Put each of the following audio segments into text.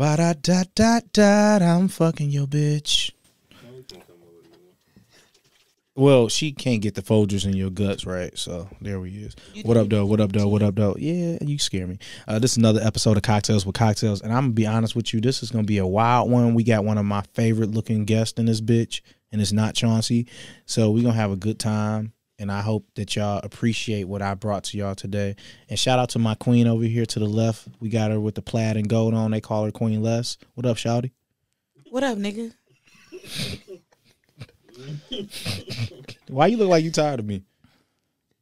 Ba da da da da. I'm fucking your bitch. Well, she can't get the Folgers in your guts, right? So there we is. What up, though? What up, though? What up, though? Yeah, you scare me. This is another episode of Cocktails with Cocktails, and I'm gonna be honest with you. This is gonna be a wild one. We got one of my favorite looking guests in this bitch, and it's not Chauncey. So we're gonna have a good time, and I hope that y'all appreciate what I brought to y'all today. And shout out to my queen over here to the left. We got her with the plaid and gold on. They call her Queen Les. What up, Shawty? What up, nigga? Why you look like you tired of me?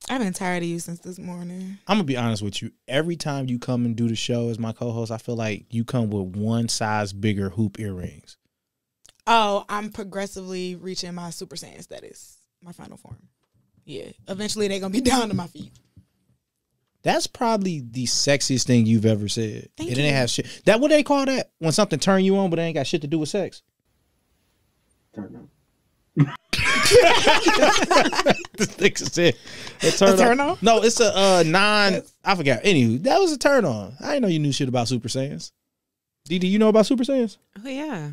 I've been tired of you since this morning. I'm gonna be honest with you. Every time you come and do the show as my co-host, I feel like you come with one size bigger hoop earrings. Oh, I'm progressively reaching my Super Saiyan status, my final form. Yeah, eventually they're gonna be down to my feet. That's probably the sexiest thing you've ever said. Thank it you. ain't have shit. That what they call that when something turn you on, but it ain't got shit to do with sex. Turn on. This nigga said a turn on. No, it's a non. I forgot. Anywho, that was a turn on. I didn't know you knew shit about Super Saiyans. Dede, you know about Super Saiyans? Oh yeah.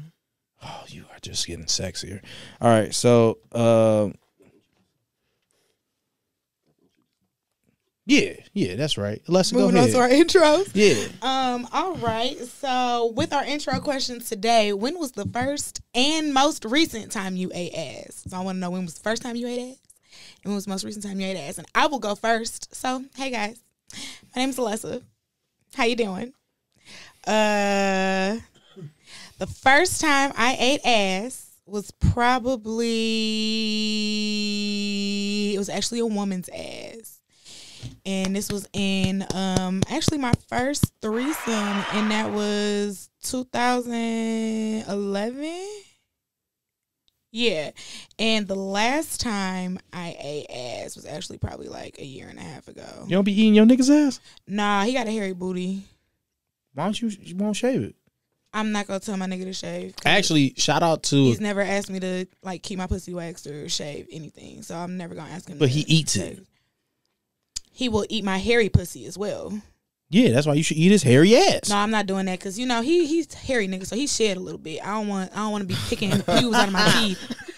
Oh, you are just getting sexier. All right, so yeah, that's right. Let's go Moving ahead. on to our intros. Yeah. All right. So with our intro questions today, when was the first and most recent time you ate ass? So I want to know when was the first time you ate ass and when was the most recent time you ate ass. And I will go first. So hey guys, my name's Alessa. How you doing? The first time I ate ass was probably, it was actually a woman's ass. And this was in actually my first threesome, and that was 2011. Yeah. And the last time I ate ass was actually probably like a year and a half ago. You don't be eating your nigga's ass? Nah, he got a hairy booty. Why don't you won't shave it? I'm not gonna tell my nigga to shave. Actually, shout out to. He's never asked me to like keep my pussy waxed or shave anything, so I'm never gonna ask him. But he eats it. He will eat my hairy pussy as well. Yeah, that's why you should eat his hairy ass. No, I'm not doing that because you know he's hairy nigga, so he shed a little bit. I don't want to be picking pubes out of my teeth.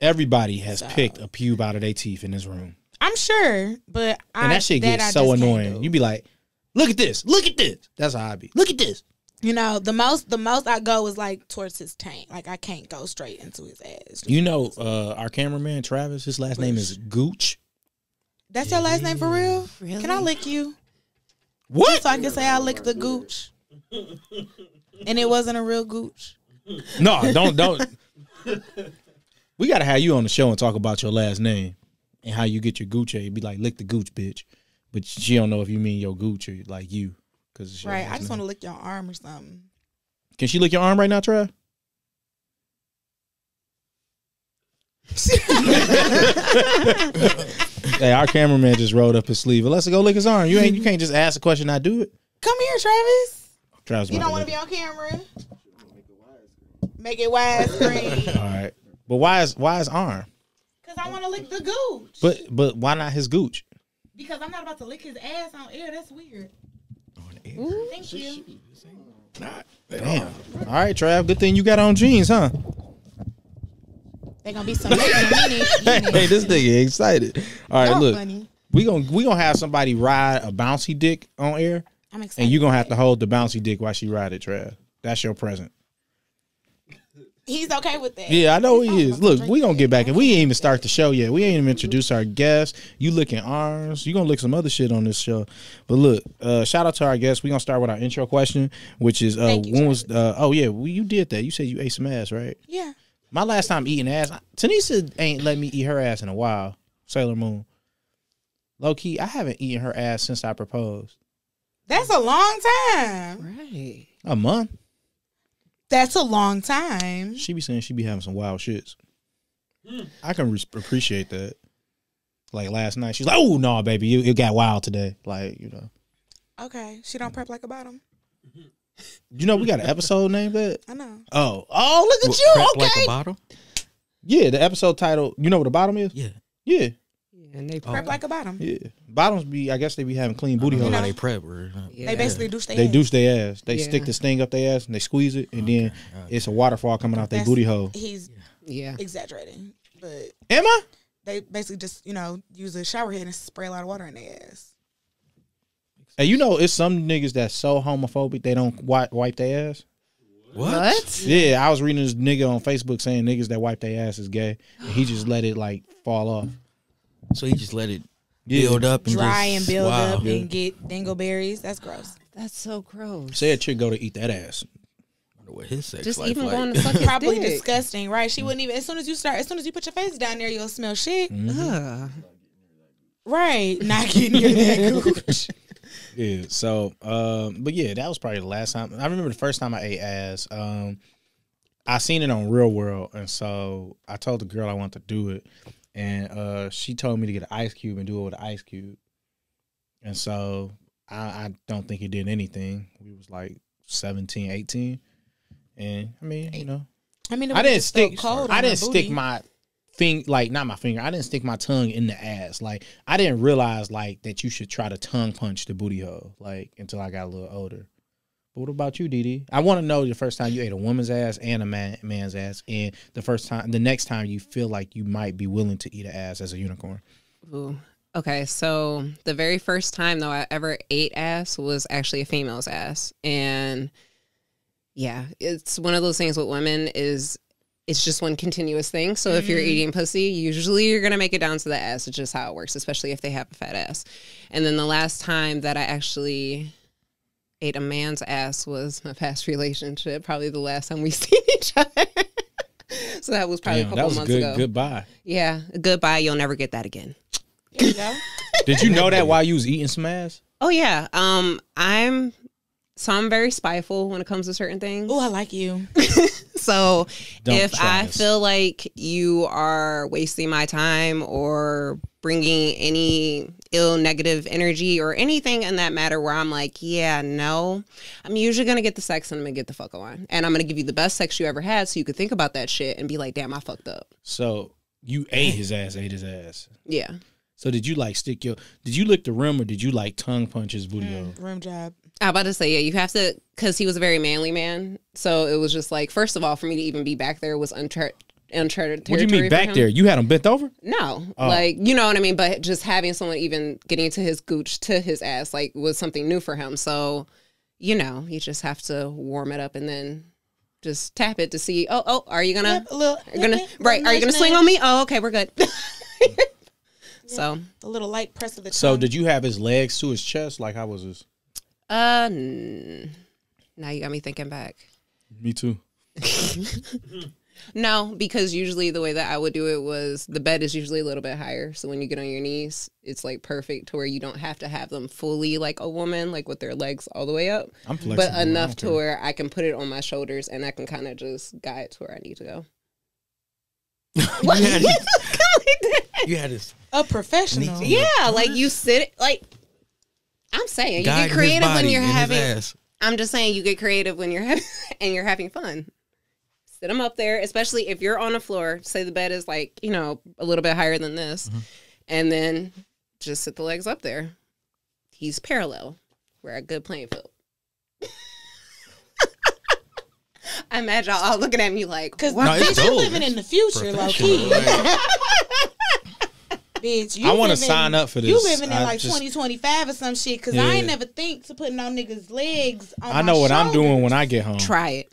Everybody has picked a pube out of their teeth in this room. I'm sure, but and that shit gets so annoying. You be like, look at this, look at this. That's how I be. Look at this. You know, the most I go is like towards his taint. Like I can't go straight into his ass. You know, our cameraman Travis, his last name is Gooch. That's your last name for real? Really? Can I lick you? What? So I can say I licked the gooch. And it wasn't a real gooch. No, don't. We gotta have you on the show and talk about your last name and how you get your gooch. You be like, lick the gooch, bitch. But she don't know if you mean your gooch or like you. Right, I just want to lick your arm or something. Can she lick your arm right now, Trav? Hey, our cameraman just rolled up his sleeve. Let's go lick his arm. You can't just ask a question, not do it. Come here, Travis. Travis, you don't want to be on camera. Make it widescreen. All right, but why is arm? Because I want to lick the gooch. But why not his gooch? Because I'm not about to lick his ass on air. That's weird. Ooh. Thank you. Damn. All right, Trav. Good thing you got on jeans, huh? They're gonna be some licking in a minute. Hey, this nigga excited. All right, Y'all look. funny. We gonna have somebody ride a bouncy dick on air. I'm excited. And you gonna have to hold the bouncy dick while she ride it, Trav. That's your present. He's okay with that. Yeah, I know he is. Look, we gonna get back and we ain't even start the show yet. We ain't even introduced our guests. You licking arms. You gonna lick some other shit on this show. But look, shout out to our guests. We gonna start with our intro question, which is you did that. You said you ate some ass, right? Yeah. My last time eating ass, Tanisha ain't let me eat her ass in a while. Sailor Moon. Low key, I haven't eaten her ass since I proposed. That's a long time. Right. A month. That's a long time. She be saying she be having some wild shits. I can appreciate that. Like last night, she's like, "Oh no, baby, it got wild today." Like, you know. Okay, she don't prep like a bottom. You know, we got an episode named that. I know. Oh, look at you. Prep Okay. like a bottle? Yeah, the episode title. You know what a bottom is? Yeah. Yeah. And they Prep like a bottom. Yeah, bottoms be. I guess they be having clean booty holes. know. They prep or Yeah. They basically douche their They ass. douche their ass. They Yeah. stick this thing up their ass and they squeeze it, and then it's a waterfall coming out their That's- booty hole. He's Yeah. exaggerating, but Am I? they basically just use a shower head and spray a lot of water in their ass. Hey, it's some niggas that's so homophobic they don't wipe their ass. What? Yeah, I was reading this nigga on Facebook saying niggas that wipe their ass is gay, and he just let it like fall off. So he just let it Yeah. build up and Dry just, and build wow. up and get dingleberries. That's gross. That's so gross. Say a chick go to eat that ass. I wonder what his sex Just life even like. going to suck his Probably dick. disgusting, right? She wouldn't even. As soon as you put your face down there, you'll smell shit. Ugh. Right? Not getting near that gooch. Yeah. So, but yeah, that was probably the last time. I remember the first time I ate ass. I seen it on Real World, and so I told the girl I wanted to do it, and she told me to get an ice cube and do it with an ice cube. And so I don't think it did anything. We was like 17, 18. And I mean, I mean, I didn't stick cold. I didn't stick my not my finger. I didn't stick my tongue in the ass. Like I didn't realize like that you should try to tongue punch the booty hole like until I got a little older. But what about you, Dede? I want to know the first time you ate a woman's ass and a man's ass, and the next time you feel like you might be willing to eat an ass as a unicorn. Ooh. Okay, so the very first time though I ever ate ass was actually a female's ass, and yeah, it's one of those things with women is it's just one continuous thing. So if you're eating pussy, usually you're gonna make it down to the ass. It's just how it works, especially if they have a fat ass. And then the last time that I actually ate a man's ass was my past relationship. Probably the last time we seen each other. So that was probably a couple months ago. Goodbye. Yeah, goodbye. You'll never get that again. There you go. Did you know that while you was eating some ass? Oh yeah. I'm very spiteful when it comes to certain things. Oh, I like you. So Don't if try I us. feel like you are wasting my time or bringing any ill negative energy or anything in that matter where I'm like, yeah, no, I'm usually going to get the sex and I'm going to get the fuck on. And I'm going to give you the best sex you ever had so you could think about that shit and be like, damn, I fucked up. So you ate his ass. Yeah. So did you like did you lick the rim or did you like tongue punch his booty hole? Rim job. I was about to say, yeah, you have to, because he was a very manly man. So it was just like, first of all, for me to even be back there was uncharted territory. What do you mean for back him. there? You had him bent over? No, Oh. like, you know what I mean? But just having someone even getting to his gooch, to his ass, like, was something new for him. So, you just have to warm it up and then just tap it to see, are you gonna, Yep, a little, are you gonna swing on me? Oh, okay, we're good. So, a little light press of the tongue. So did you have his legs to his chest? Like how was his? now you got me thinking back. Me too. No, because usually the way that I would do it was the bed is usually a little bit higher. So when you get on your knees, it's like perfect to where you don't have to have them fully like a woman, like with their legs all the way up. I'm flexible. But enough to where I can put it on my shoulders and I can kind of just guide to where I need to go. You had his a professional. Yeah, like you sit, like I'm saying, you guide get in his creative when body you're and his having. ass. I'm just saying, you get creative when you're having and you're having fun. Sit them up there, especially if you're on the floor. Say the bed is like, a little bit higher than this, and then just sit the legs up there. He's parallel. We're at good playing field. I imagine y'all all looking at me like, Because No, it's bitch, you dope. living in the future, low key. Bitch, you I want to living- sign up for this. You living in I like just- 2025 or some shit. Because Yeah. I ain't never think to putting on niggas' legs on I know my what I'm doing shoulders. when I get home. try it.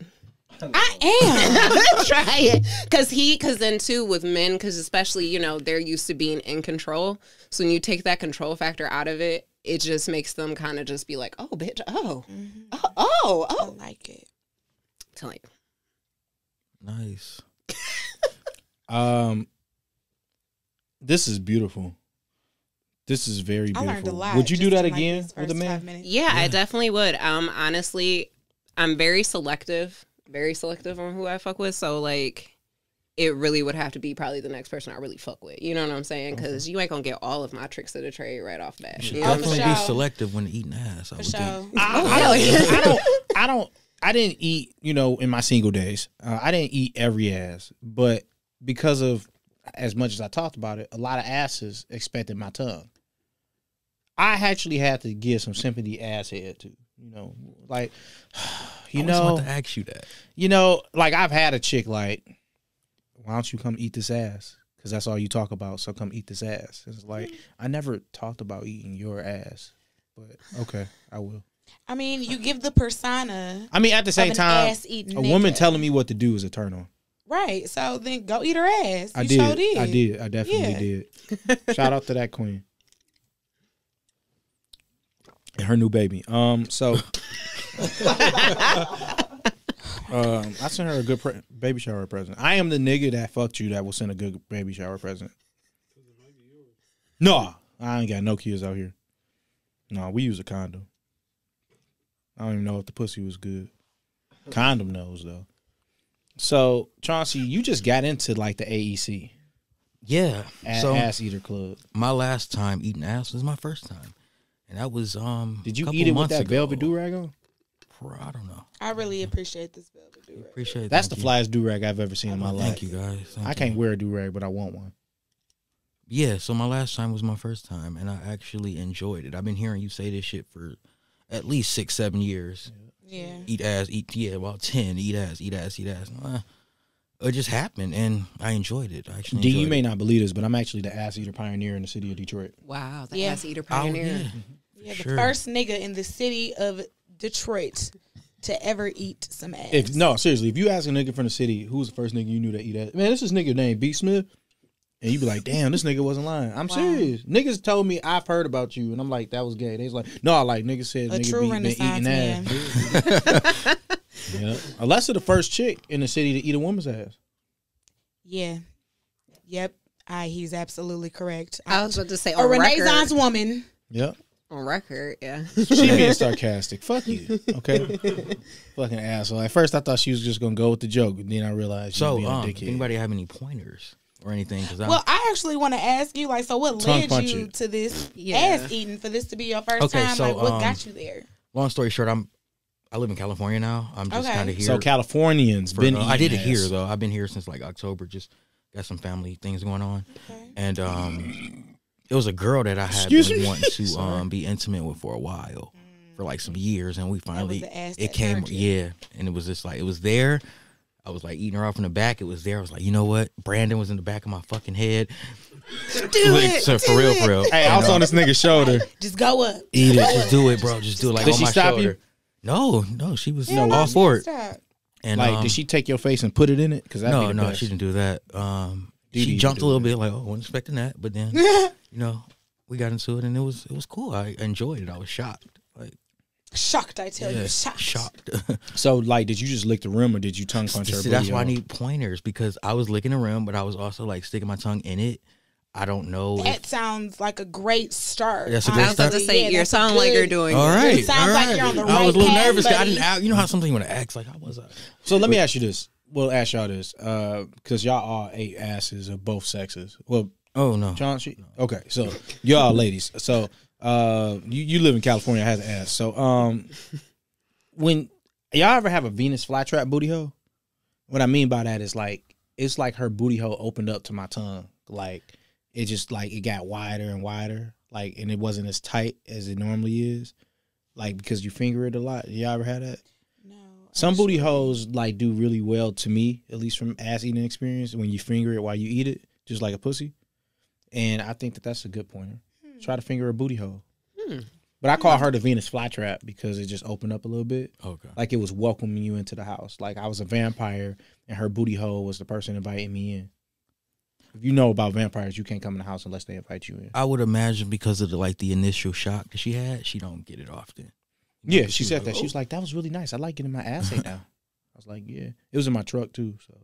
I am. Try it. Because then too with men, because especially, they're used to being in control. So when you take that control factor out of it, it just makes them kind of just be like, oh, bitch, oh, I like it. to like, Nice. This is beautiful. This is very I beautiful. learned a lot. Would you do just that in, like, again these with a first man? 5 minutes. yeah, I definitely would. Honestly, I'm very selective on who I fuck with. So like, it really would have to be probably the next person I really fuck with. You know what I'm saying? Because you ain't gonna get all of my tricks of the trade right off bat. You should You know what I'm definitely saying? be sure. selective when eating ass. I For would sure. think. I didn't eat, in my single days. I didn't eat every ass, but because of as much as I talked about it, a lot of asses expected my tongue. I actually had to give some sympathy ass head to, you know, like, you I was know, about to ask you that. you know, like I've had a chick like, why don't you come eat this ass? Because that's all you talk about. So come eat this ass. It's like, I never talked about eating your ass, but okay, I will. I mean, you give the persona. I mean, at the of same an time, ass-eating a woman nigga. telling me what to do is a turn on. Right. So then go eat her ass. I You did. sure did. I did. I definitely did. Shout out to that queen and her new baby. So I sent her a good baby shower present. I am the nigga that fucked you that will send a good baby shower present. No, I ain't got no kids out here. No, we use a condom. I don't even know if the pussy was good. Condom knows though. So Chauncey, you just got into like the AEC, Yeah. So Ass Eater Club. my last time eating ass was my first time, and that was Did you couple eat it with months that ago. velvet do rag on? I don't know. I really appreciate this velvet do rag. Appreciate it. That's the Thank you. flyest do rag I've ever seen in my life. Thank you guys. Thank I you. can't wear a do rag, but I want one. Yeah, so my last time was my first time, and I actually enjoyed it. I've been hearing you say this shit for at least 6-7 years. Yeah. Eat ass, about 10. Eat ass, eat ass, eat ass. It just happened, and I enjoyed it. I actually D, you enjoyed may it. not believe this, but I'm actually the ass eater pioneer in the city of Detroit. Wow, the Yeah. ass eater Oh, pioneer. yeah. Yeah, the Sure. first nigga in the city of Detroit to ever eat some ass. If no, seriously, if you ask a nigga from the city, who's the first nigga you knew that eat ass? Man, this is nigga named B. Smith. And you be like, damn, this nigga wasn't lying. I'm Wow. serious. Niggas told me I've heard about you, and I'm like, that was gay. They was like, no, like niggas said A nigga true been eating Renaissance ass. Yeah. Unless it's the first chick in the city to eat a woman's ass. Yeah. Yep. He's absolutely correct. I was about to say A on Renaissance record. woman. Yep. On record, yeah. She being sarcastic. Fuck you. Okay. Fucking asshole. At first I thought she was just gonna go with the joke, and then I realized she So, was being a dickhead. anybody have any pointers or anything? Cause Well, I actually want to ask you, like, so what Tongue led punch you it. to this Yeah. ass eating for this to be your first Okay, time? so, Like, what got you there? long story short, I live in California now. I'm just Okay. kind of here. So Californians for- been I did it eating here ass. though. I've been here since like October. Just got some family things going on, Okay. and it was a girl that I had Excuse been me? wanting to Sorry. be intimate with for a while, for like some years, and we finally the ass it that came. turned you. Yeah, and it was just like it was there. I was like eating her off in the back. It was there. I was like, you know what? Brandon was in the back of my fucking head. Do it. So for real, for real. Hey, I was on this nigga's shoulder. Just go up. Eat it. Just do it, bro. Just do it. Like Did on she my stop shoulder. you? No, she was Yeah, all she for it. stopped. And Like, did she take your face and put it in it? Because No, she didn't do that. Dede She jumped do a little that. bit, like, oh, I wasn't expecting that. But then, you know, we got into it, and it was cool. I enjoyed it. I was shocked. Like, Shocked, I tell yeah, you. Shocked. So, like, did you just lick the rim or did you tongue punch her? See, that's booty why I hole? need pointers, because I was licking the rim, but I was also like sticking my tongue in it. I don't know. That sounds like a great start. That's a good I was about to start. say, you that's a sound like good- you're doing All it. right, It sounds all like right. you're on the I right was a little path, nervous. 'Cause I buddy. didn't out. You know how something you want to act like I was. So let me ask you this. We'll ask y'all this, because y'all all ate asses of both sexes. Well, Oh no. Chauncey. Okay, so y'all ladies. So you live in California, has an ass. So when y'all ever have a Venus flytrap booty hole? What I mean by that is like it's like her booty hole opened up to my tongue. Like it just like it got wider and wider. Like and it wasn't as tight as it normally is. Like because you finger it a lot. Y'all ever had that? No. Some booty holes like do really well to me, at least from ass eating experience, when you finger it while you eat it, just like a pussy. And I think that that's a good pointer. Try to finger a booty hole. But I call her the Venus flytrap because it just opened up a little bit. Okay. Like it was welcoming you into the house. Like I was a vampire and her booty hole was the person inviting me in. If you know about vampires, you can't come in the house unless they invite you in. I would imagine because of the initial shock that she had, she don't get it often. Yeah, she said was that. like, She was like, that was really nice. I like getting my ass ate now. I was like, yeah. It was in my truck too. So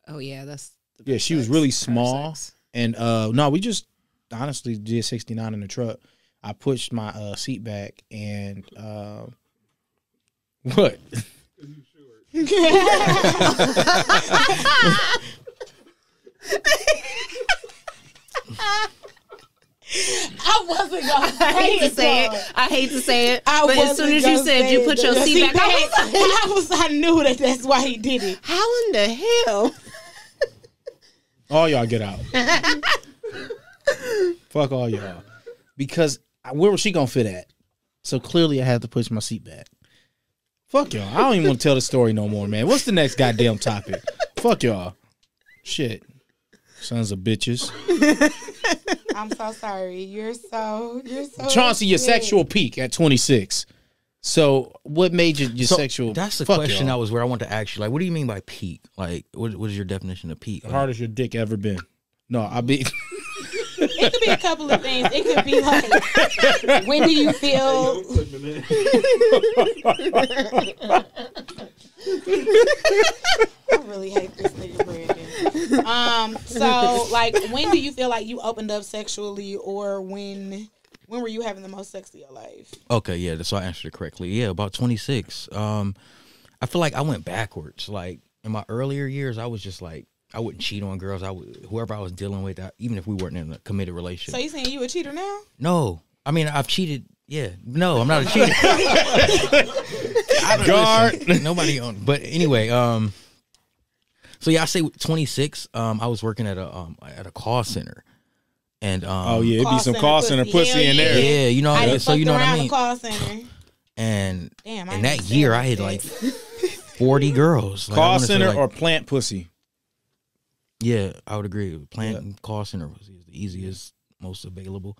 Oh yeah, that's the yeah, best she was sex. really Car small. sex. And no, we just honestly did 69 in the truck. I pushed my seat back and what? I wasn't gonna I hate to say say it. it. I hate to say it. I But as wasn't soon as you gonna said say you it. put your The seat back, I knew that's why he did it. how in the hell? All y'all get out. Fuck all y'all. Because where was she gonna fit at? So clearly I had to push my seat back. Fuck y'all. I don't even want to tell the story no more, man. What's the next goddamn topic? Fuck y'all. Shit. Sons of bitches. I'm so sorry. You're so Chauncey, your sick. sexual peak at 26. So what made your sexual? That's the fuck question y'all. I was where I want to ask you. Like, what do you mean by peak? Like, what is your definition of peak? The hardest your dick ever been. No, I be. It could be a couple of things. It could be like, when do you feel? I really hate this nigga, Brandon. So like, when do you feel like you opened up sexually, or when were you having the most sex of your life? Okay, yeah, so I answered it correctly. Yeah, about 26. I feel like I went backwards. Like in my earlier years, I was just like, I wouldn't cheat on girls. Whoever I was dealing with, even if we weren't in a committed relationship. So you saying you a cheater now? No, I mean I've cheated. Yeah, no, I'm not a cheater. Guard. Nobody on. But anyway, so yeah, I say 26. I was working at a call center, and Oh yeah, it'd be some call center pussy in there. yeah, you know, I done so you know what fucked I around mean. the call center. And Damn, I in ain't that even year, saying I had that. like 40 girls. Like, I Call wanna say, center like- or plant pussy? Yeah, I would agree. Plant and call center was the easiest, most available.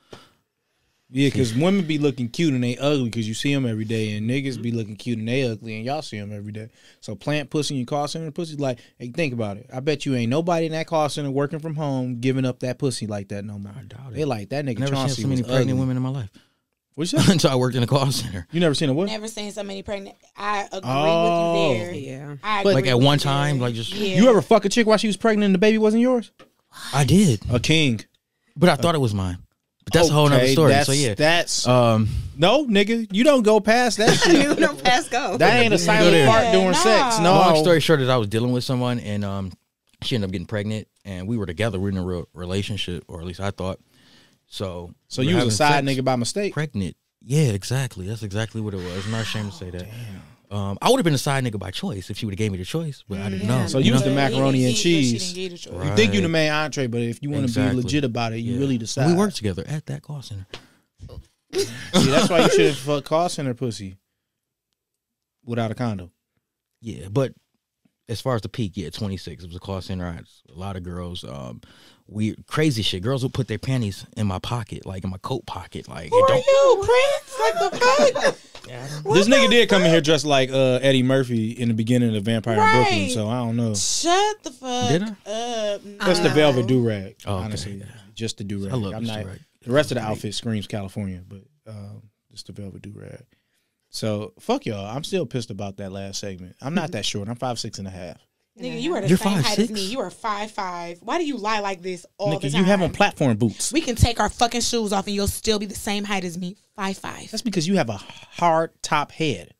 Yeah, because women be looking cute and they ugly because you see them every day, and niggas be looking cute and they ugly and y'all see them every day. So plant pussy and call center pussy, like, hey, think about it. I bet you ain't nobody in that call center working from home giving up that pussy like that no more. I doubt it. They like that nigga Never seen Chauncey so many was pregnant ugly. women in my life What you say? until I worked in a call center. You never seen a what? Never seen so many pregnant. I agree Oh. with you there. Yeah. I But- agree Like at with one you there. time, like just Yeah. You ever fuck a chick while she was pregnant and the baby wasn't yours? I did, A king. but I thought it was mine. But that's a whole nother Okay, story. That's, So yeah, That's no, nigga. You don't go past that shit. You don't pass go. That ain't a silent Yeah, fart during no. sex. No. long story short is I was dealing with someone and she ended up getting pregnant and we were together. We were in a real relationship, or at least I thought. So So we you were was a having side sex, nigga by mistake. pregnant. Yeah, exactly. That's exactly what it was. I'm not ashamed to say that. I would have been a side nigga by choice if she would have gave me the choice, but I didn't know. So you was the But macaroni and she didn't cheese. get a choice. Right. You think you the main entree, but if you want to Exactly. be legit about it, you Yeah. really decide. We worked together at that call center. See, that's why you should have fucked call center pussy without a condom. Yeah, but as far as the peak, yeah, 26. It was a call center. I had a lot of girls. Weird, crazy shit. Girls would put their panties in my pocket, like in my coat pocket. Like, Who are you, Prince? Like the fuck? This nigga did come in here dressed like Eddie Murphy in the beginning of Vampire in Brooklyn, Right. so I don't know. Shut the fuck Did I? up. That's the No. velvet do rag. Oh, okay. Honestly, just the do rag. I love I'm this not. do-rag. The rest of the outfit screams California, but just the velvet do rag. So fuck y'all. I'm still pissed about that last segment. I'm not that short. I'm 5'6.5". Nigga, you are the You're same height as 5'6"? me. You are 5'5". Why do you lie like this all the Nigga, time? you have on platform boots. We can take our fucking shoes off and you'll still be the same height as me. 5'5". That's because you have a hard top head.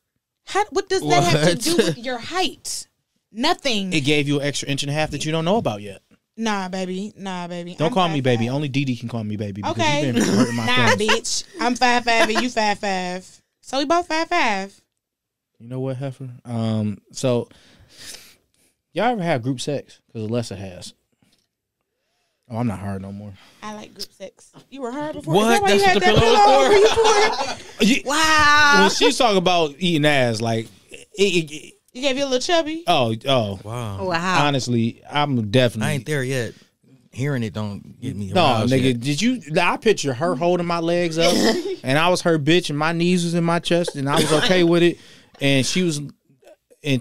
What does that have to What? do with your height? Nothing. It gave you an extra inch and a half that you don't know about yet. Nah, baby. Don't I'm call me 5'5". baby. Only Dede can call me baby. Because Okay. You've been hurting my Nah, feelings. bitch. I'm 5'5" and you 5'5". So we both 5'5". You know what, Heifer? So y'all ever have group sex? Because Alessa has. Oh, I'm not hard no more. I like group sex. You were hard before. What? Is that why you That's had what the that pillow pillow was over you for? Wow. When she's talking about eating ass, like, You gave you a little chubby? oh, Wow. Wow. honestly, I'm definitely. I ain't there yet. Hearing it don't get me No, aroused nigga, yet. did you? I picture her holding my legs up, and I was her bitch, and my knees was in my chest, and I was okay with it, and she was, and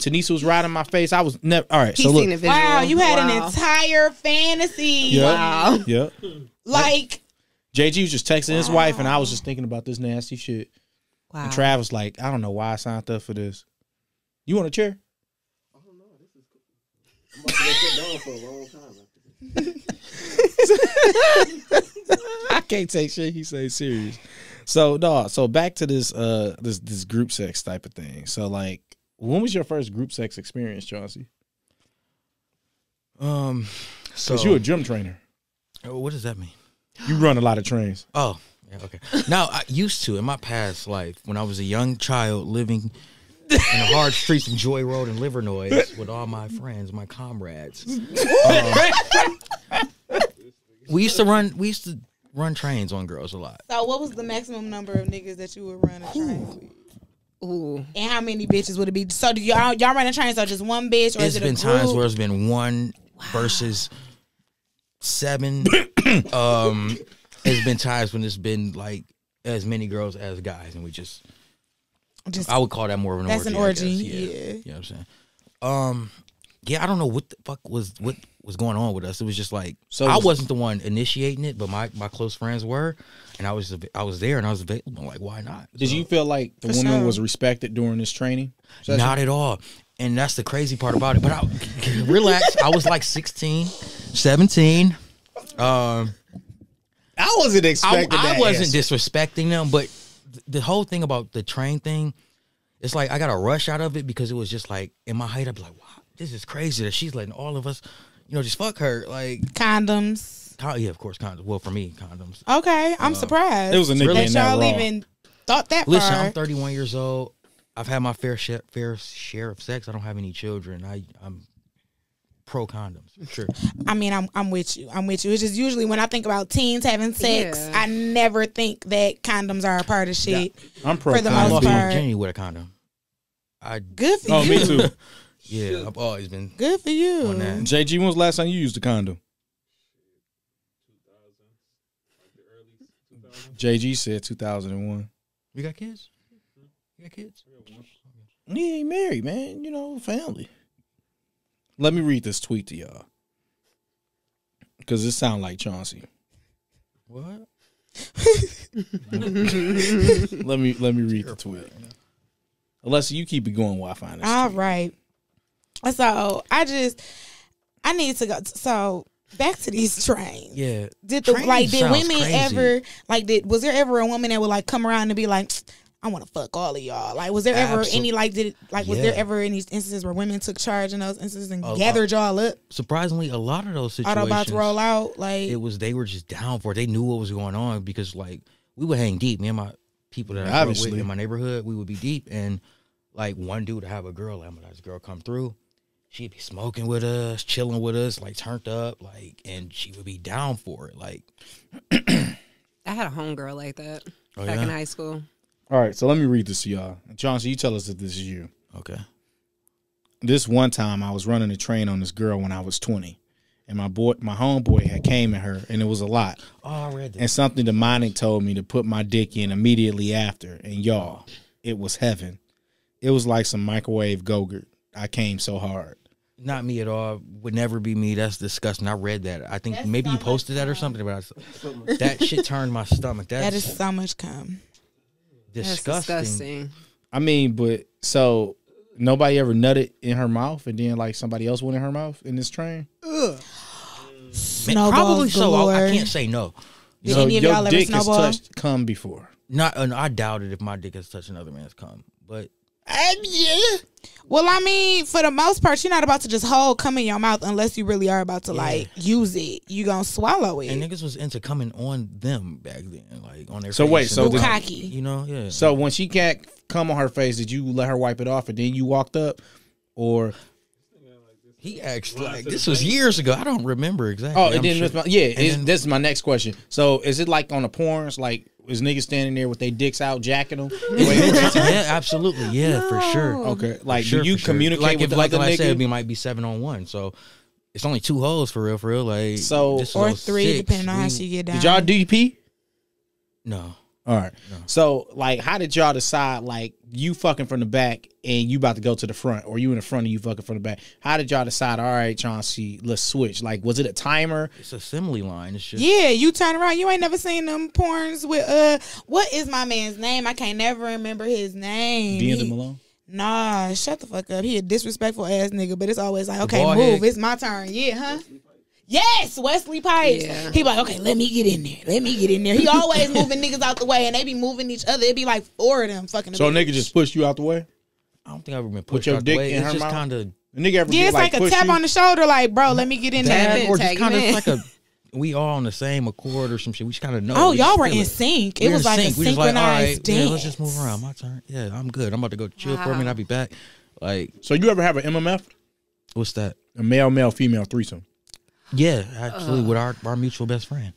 Tanisha was riding my face. I was never all right. He's So seen look, the visual. Wow, you had an Wow. entire fantasy. yeah, Wow. yeah. Like, JG was just texting his wife, and I was just thinking about this nasty shit. Wow. And Trav was like, I don't know why I signed up for this. You want a chair? I don't know. This is cool. I'm about to go sit down for a long time after this. I can't take shit he say serious. So no, so back to this this group sex type of thing. So like, when was your first group sex experience, Chauncey? So Because you're a gym trainer. what does that mean? You run a lot of trains. Oh, yeah, okay. Now, I used to, in my past life, when I was a young child living in the hard streets of Joy Road and Livernois with all my friends, my comrades. We used to run trains on girls a lot. So what was the maximum number of niggas that you would run a train with? Ooh. And how many bitches would it be? So do y'all run a train? So just one bitch, or It's is it been a group? times where it's been one versus 7. It's been times when it's been like as many girls as guys, and we just I would call that more of an orgy. That's an orgy. Yeah. You know what I'm saying? Yeah, I don't know what the fuck was going on with us. It was just like I wasn't the one initiating it, but my close friends were, and I was there and I was available. I'm like, why not? Did you feel like the woman was respected during this training session? Not at all. And that's the crazy part about it. But relax. I was like 16, 17. I wasn't expecting that. I wasn't disrespecting them, but the whole thing about the train thing, it's like I got a rush out of it because it was just like in my height, I'd be like, wow, this is crazy that she's letting all of us, just fuck her. Like Condoms. Yeah, of course, condoms. Well, for me, condoms. Okay, I'm surprised. It was a nigga that in that y'all raw. even thought that Listen, far. I'm 31 years old. I've had my fair share of sex. I don't have any children. I'm pro condoms. Sure. I mean, I'm with you. It's just usually when I think about teens having sex, Yeah. I never think that condoms are a part of shit. I'm pro For the I most lost my part. virginity with a condom. Good for Oh, you. me too. Yeah, I've always been Good for you. on that. JG, when was the last time you used a condom? JG said 2001. You got kids? You got kids? He ain't married, man. Family. Let me read this tweet to y'all. Because it sound like Chauncey. What? Let me read the tweet. Alessia, you keep it going while I find this All tweet. right. So I need to go. So back to these trains. Yeah. Did Trains did sounds women crazy. ever was there ever a woman that would like come around and be like, I want to fuck all of y'all? Like, was there ever any was there ever any instances where women took charge in those instances and gathered y'all up? Surprisingly, a lot of those situations, Autobots roll out. Like they were just down for it. They knew what was going on because like we would hang deep. Me and my people that I grew up with in my neighborhood, we would be deep, and like one dude would have a girl, like this girl come through. She'd be smoking with us, chilling with us, like turned up, like, and she would be down for it. Like, I had a homegirl like that back in high school. All right, so let me read this to y'all. Chauncey, you tell us if this is you. okay. This one time I was running a train on this girl when I was 20. And my homeboy had came at her, and it was a lot. Oh, I read that. And something demonic told me to put my dick in immediately after. And y'all, it was heaven. It was like some microwave Go-Gurt. I came so hard. Not me at all. Would never be me. That's disgusting. I read that. I think maybe you posted that or something. But that shit turned my stomach. that is so much cum. disgusting. That's disgusting. I mean, but so nobody ever nutted in her mouth, and then like somebody else went in her mouth in this train. Snowballs Probably so. galore. I can't say no. Did So any of your y'all ever dick has snowball? touched cum before. Not. I doubt it if my dick has touched another man's cum. But Yeah. Well, I mean, for the most part, you're not about to just hold cum in your mouth unless you really are about to like use it. You gonna swallow it. and niggas was into coming on them back then, like on their. So face wait, and so all did- that. Bukkake. You know, yeah. So when she can't come on her face, did you let her wipe it off and then you walked up, or He asked like this was years ago. I don't remember exactly. oh, it I'm didn't. sure. This is my next question. So is it like on the porns? Like is niggas standing there with their dicks out, jacking them? Yeah, absolutely. Yeah, for sure. Okay, like For sure, do you for sure. communicate like with if, like other I niggas? said, it might be 7-on-1. So it's only 2 holes for real. Like So- this or was 3, 06. depending on how she get down. Did y'all DP? No. All right. No. So, like, how did y'all decide, like, you fucking from the back and you about to go to the front, or you in the front and you fucking from the back? How did y'all decide, all right, Chauncey, let's switch? Like, was it a timer? It's assembly line. It's just Yeah, you turn around. You ain't never seen them porns with what is my man's name? I can't never remember his name. D'Angelo Malone? Nah, shut the fuck up. He a disrespectful ass nigga, but it's always like, okay, bald move. head. It's my turn. Yeah, huh? Yes, Wesley Pipes. Yeah. He like, okay, let me get in there. Let me get in there. He always moving niggas out the way, and they be moving each other. It be like 4 of them fucking. So a bitch. nigga just pushed you out the way? I don't think I've ever been pushed your out the dick way. in It's her just mouth? kind of A nigga ever Yeah, get, it's like a push tap you? on the shoulder, like, bro, let me get in Tap there. in. or just Tag kind of him in. like a. We all on the same accord or some shit. We just kind of know. Oh, We just y'all were feel in sync. It We're was in like a sync. We just like, all right, synchronized dance. yeah, let's just move around. My turn. Yeah, I'm good. I'm about to go chill for a minute. I'll be back. Like, So you ever have an MMF? what's that? A male-male female threesome? Yeah, actually, with our mutual best friend.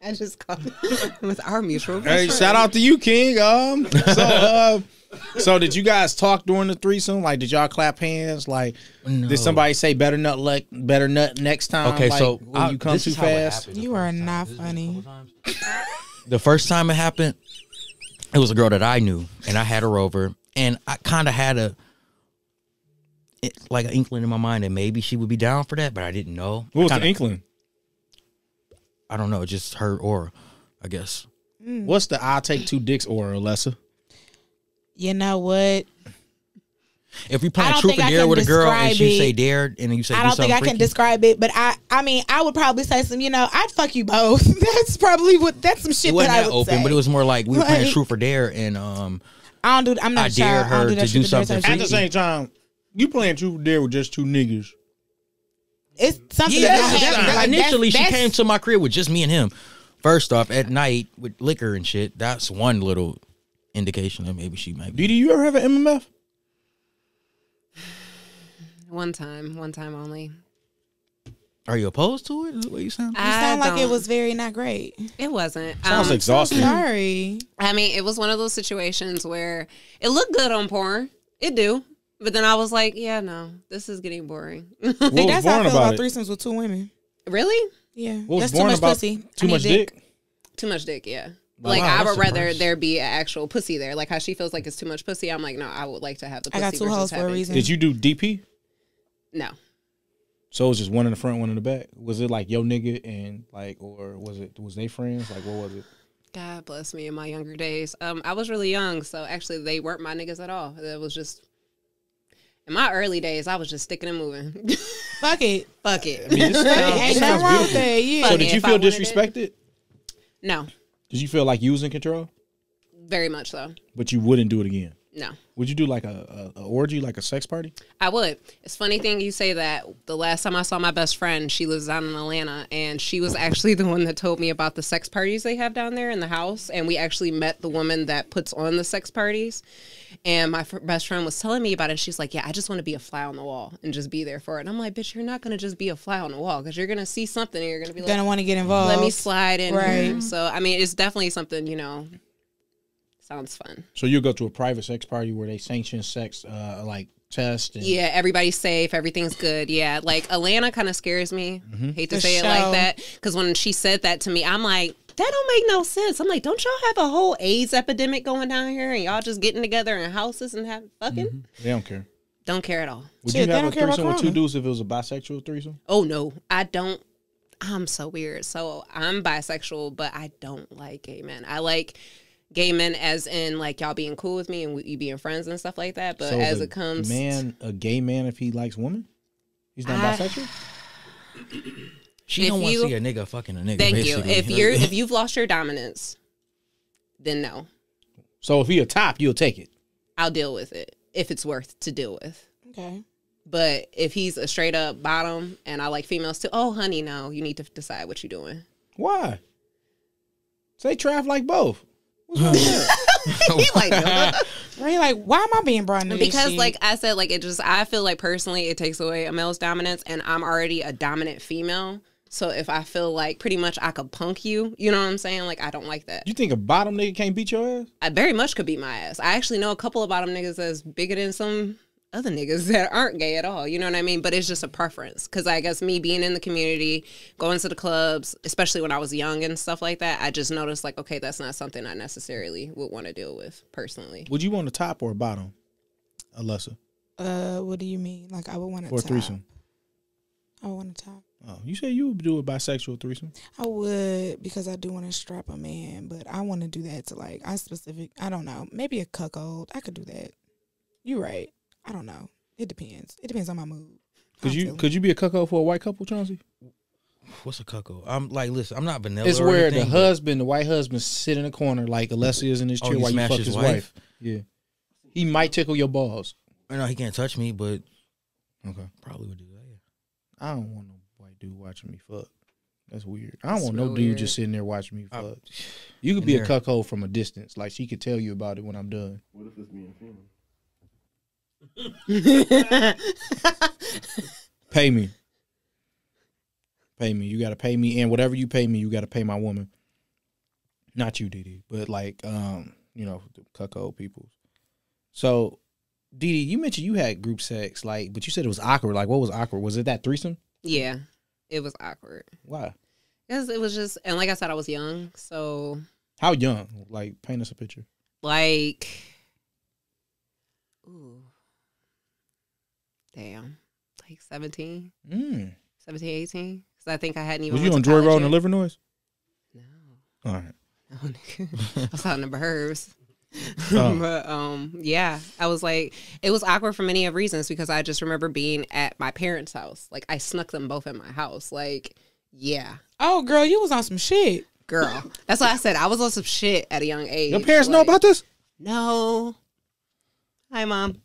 I just called it with our mutual. Hey, shout out to you, King. So did you guys talk during the threesome? Like, did y'all clap hands? Like, No. did somebody say better nut next time? Okay, like, so when you come this too is how it fast. happened the You first are time. not This has been a funny. couple times. The first time it happened, it was a girl that I knew, and I had her over, and I kind of had an inkling in my mind that maybe she would be down for that, but I didn't know. What was Kinda- the inkling? I don't know, just her aura, I guess. What's the I'll take 2 dicks aura, Alessa? You know what? If we I playing don't truth think or I dare can with a girl and describe she it. say dare and then you say I do don't think something I can freaky, describe it, but I mean, I would probably say some, I'd fuck you both. That's probably that's some it shit wasn't that I that would open, say. but it was more like we were playing Like- truth or dare, and I'm not I a child. dared I don't her do that to shit do with dare something type At shit. the same time, you playing truth or dare with just 2 niggas. It's something yeah, that don't happen. Like, initially she that's- came to my crib with just me and him. First off, at night with liquor and shit, that's one little indication that maybe she might be. Dede, you ever have an MMF? One time only. Are you opposed to it? Is that what you sound? You sound like it was very not great. It wasn't. Sounds exhausting. Sorry. I mean, it was one of those situations where it looked good on porn. It do. But then I was like, yeah, no, this is getting boring. What See, was that's how I boring feel about about it? threesomes with 2 women. Really? Yeah. What was That's too boring much about pussy. Too I much need dick? Too much dick, yeah. Wow, Like, I that's would rather surprising. there be an actual pussy there. Like, how she feels like it's too much pussy. I'm like, no, I would like to have the I pussy. got 2 versus hoes for a having- reason. Did you do DP? No. So it was just one in the front, one in the back. Was it like your nigga and like, or was they friends? Like, what was it? God bless me in my younger days. I was really young, so actually they weren't my niggas at all. It was just, in my early days, I was just sticking and moving. Fuck it. Fuck it. I mean, this sounds, Ain't this nothing sounds wrong with beautiful. that. Yeah. So Fuck did it, you if I feel wanted it. disrespected? No, Did you feel like you was in control, very much so. but you wouldn't do it again? No. Would you do like a orgy, like a sex party? I would. It's funny thing you say that. The last time I saw my best friend, she lives down in Atlanta, and she was actually the one that told me about the sex parties they have down there in the house. And we actually met the woman that puts on the sex parties. And my best friend was telling me about it. She's like, yeah, I just want to be a fly on the wall and just be there for it. And I'm like, bitch, you're not going to just be a fly on the wall because you're going to see something and you're going to be like, Gonna want to get involved. let me slide in. Right. Here. So, I mean, it's definitely something, sounds fun. So you go to a private sex party where they sanction sex, like test. And Yeah, everybody's safe. Everything's good. Yeah, like Atlanta kind of scares me. Hate to For say it sure. like that. Because when she said that to me, I'm like, that don't make no sense. I'm like, don't y'all have a whole AIDS epidemic going down here and y'all just getting together in houses and have fucking? They don't care. Don't care at all. Would Shit, you they have a don't care about threesome with 2 corona. dudes if it was a bisexual threesome? Oh, no, I don't. I'm so weird. So I'm bisexual, but I don't like gay men. I like gay men as in like y'all being cool with me and you being friends and stuff like that. But So as is it comes, a gay man if he likes women, he's not I- bisexual. She If don't want to you- see a nigga fucking a nigga. thank you. basically. If you've lost your dominance, then no. So if he a top, you'll take it. I'll deal with it if it's worth to deal with. Okay. But if he's a straight up bottom and I like females too, oh honey, no, you need to decide what you're doing. Why? Say Trav like both. What's wrong with that? He like, no. Right? Like, why am I being brought into this Because shit? like I said, like I feel like personally it takes away a male's dominance and I'm already a dominant female. So if I feel like pretty much I could punk you, you know what I'm saying? Like I don't like that. You think a bottom nigga can't beat your ass? I very much could beat my ass. I actually know a couple of bottom niggas that's bigger than some other niggas that aren't gay at all. You know what I mean? But it's just a preference. Because I guess me being in the community, going to the clubs, especially when I was young and stuff like that, I just noticed like, okay, that's not something I necessarily would want to deal with personally. Would you want a top or a bottom, Alessa, What do you mean? Like, I would want a for a top. threesome? I would want a top. Oh, you said you would do a bisexual threesome. I would, because I do want to strap a man, but I want to do that to like, I don't know, maybe a cuckold. I could do that. You're right. I don't know. It depends. It depends on my mood. Could you be a cuckold for a white couple, Chauncey? What's a cuckold? I'm like, listen, I'm not vanilla. It's or where the anything, but- husband, the white husband, sit in a corner like Alessia is in his Oh, chair he while you smash fuck his his wife? wife. Yeah, he might tickle your balls. I know he can't touch me, but Okay, probably would do that. Yeah. I don't want no white dude watching me fuck. That's weird. I don't That's want no real dude weird. just sitting there watching me I- fuck. You could in be a there. cuckold from a distance. Like she could tell you about it when I'm done. What if it's me and female? Pay me. Pay me. You got to pay me, and whatever you pay me, you got to pay my woman. Not you, Dede, but like, the cuckold people. So, Dede, you mentioned you had group sex, like, but you said it was awkward. Like, what was awkward? Was it that threesome? Yeah, it was awkward. Why? Because it was just, and like I said, I was young, so. How young? Like, paint us a picture. Like, ooh, damn, like 17, 17, 18. Because I think I hadn't even. Was you on Joy Road in the Livernois? No. All right. No, nigga. I was out in the burbs. Oh. But yeah, I was like, it was awkward for many of reasons because I just remember being at my parents' house. Like, I snuck them both in my house. Like, yeah. Oh, girl, you was on some shit. Girl. That's why I said I was on some shit at a young age. Your parents know about this? No. Hi, Mom.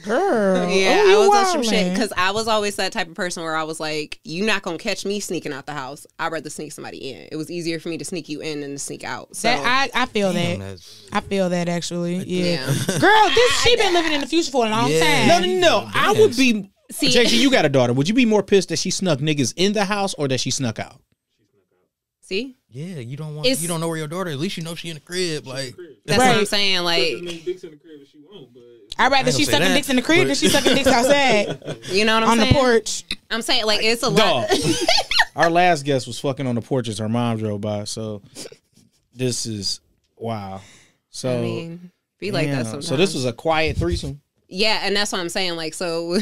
Girl. Yeah, oh, I was you on some shit wildin'. because I was always that type of person where I was like, you're not going to catch me sneaking out the house. I'd rather sneak somebody in. It was easier for me to sneak you in than to sneak out. So That, I feel Damn, that. that's- I feel that actually. Yeah. yeah. Girl, she been living in the future for a long Yeah. time. No. I would be. See- Jason, you got a daughter. Would you be more pissed that she snuck niggas in the house or that she snuck out? See? Yeah, you don't want. It's- You don't know where your daughter. At least you know she in the crib. Like That's what I'm Right. saying. Like, dicks in the crib if she won't, but I'd rather I ain't she gonna say sucking that, dicks in the crib but- than she sucking dicks outside you know what I'm on saying? the porch. I'm saying, like, it's a Dog. lot. Our last guest was fucking on the porch as her mom drove by. So this is wow. So I mean, be like damn. that sometimes. So this was a quiet threesome. Yeah, and that's what I'm saying. Like, so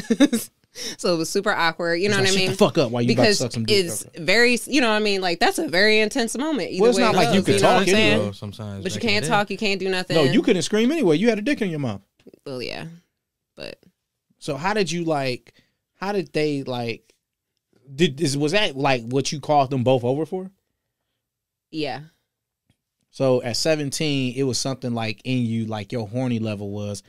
so it was super awkward. You know what I Shut mean? the fuck up while you about to Because suck some dick. it's Okay. very, you know what I mean? Like, that's a very intense moment. Either Well, it's way not it like you goes, could know what talk I'm saying? anyway. sometimes, But you back in the can't day. talk. You can't do nothing. No, you couldn't scream anyway. You had a dick in your mouth. Well, yeah. But So how did you like? How did they like? Was that like what you called them both over for? yeah. So at 17, it was something like in you, like your horny level was,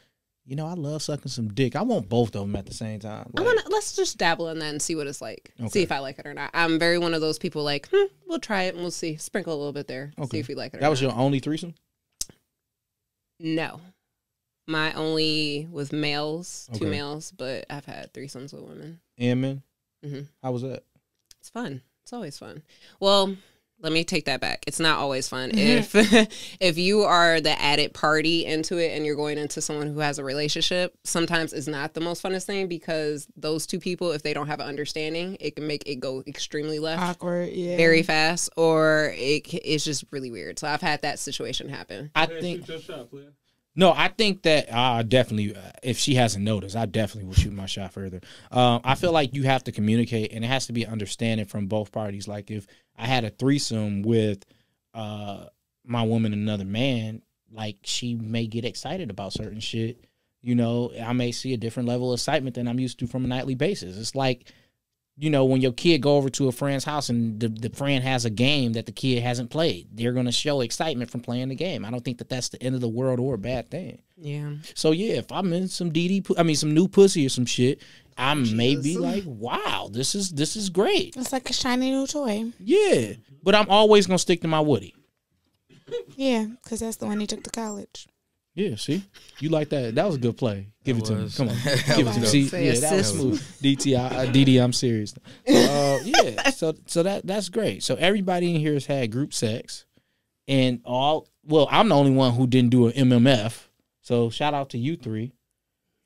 I love sucking some dick. I want both of them at the same time. I Like, wanna, let's just dabble in that and see what it's like. Okay. See if I like it or not. I'm very one of those people like, we'll try it and we'll see. Sprinkle a little bit there. Okay. See if we like it or that was not. your only threesome? No. My only was males, two Okay. males, but I've had threesomes with women. And men? hmm How was that? It's fun. It's always fun. Well, let me take that back. It's not always fun. If you are the added party into it and you're going into someone who has a relationship, sometimes it's not the most funnest thing because those two people, if they don't have an understanding, it can make it go extremely left Awkward, yeah. very fast, or it's just really weird. So I've had that situation happen. I hey, think. shoot your shot, player. No, I think that I definitely, if she hasn't noticed, I definitely will shoot my shot further. I feel like you have to communicate, and it has to be understanding from both parties. Like if I had a threesome with my woman and another man, like she may get excited about certain shit. I may see a different level of excitement than I'm used to from a nightly basis. It's like, when your kid go over to a friend's house and the friend has a game that the kid hasn't played, they're going to show excitement from playing the game. I don't think that that's the end of the world or a bad thing. Yeah. So yeah, if I'm in some some new pussy or some shit, I may be like, wow, this is great. It's like a shiny new toy. Yeah, but I'm always going to stick to my Woody. Yeah, because that's the one he took to college. Yeah, see? You like that. That was a good play. Give it to me. was. Come on. That Give it to me. was See? dope. Yeah, that was Assist. smooth. Dede, I'm serious. Yeah, so that's great. So everybody in here has had group sex. And I'm the only one who didn't do an MMF. So shout out to you three.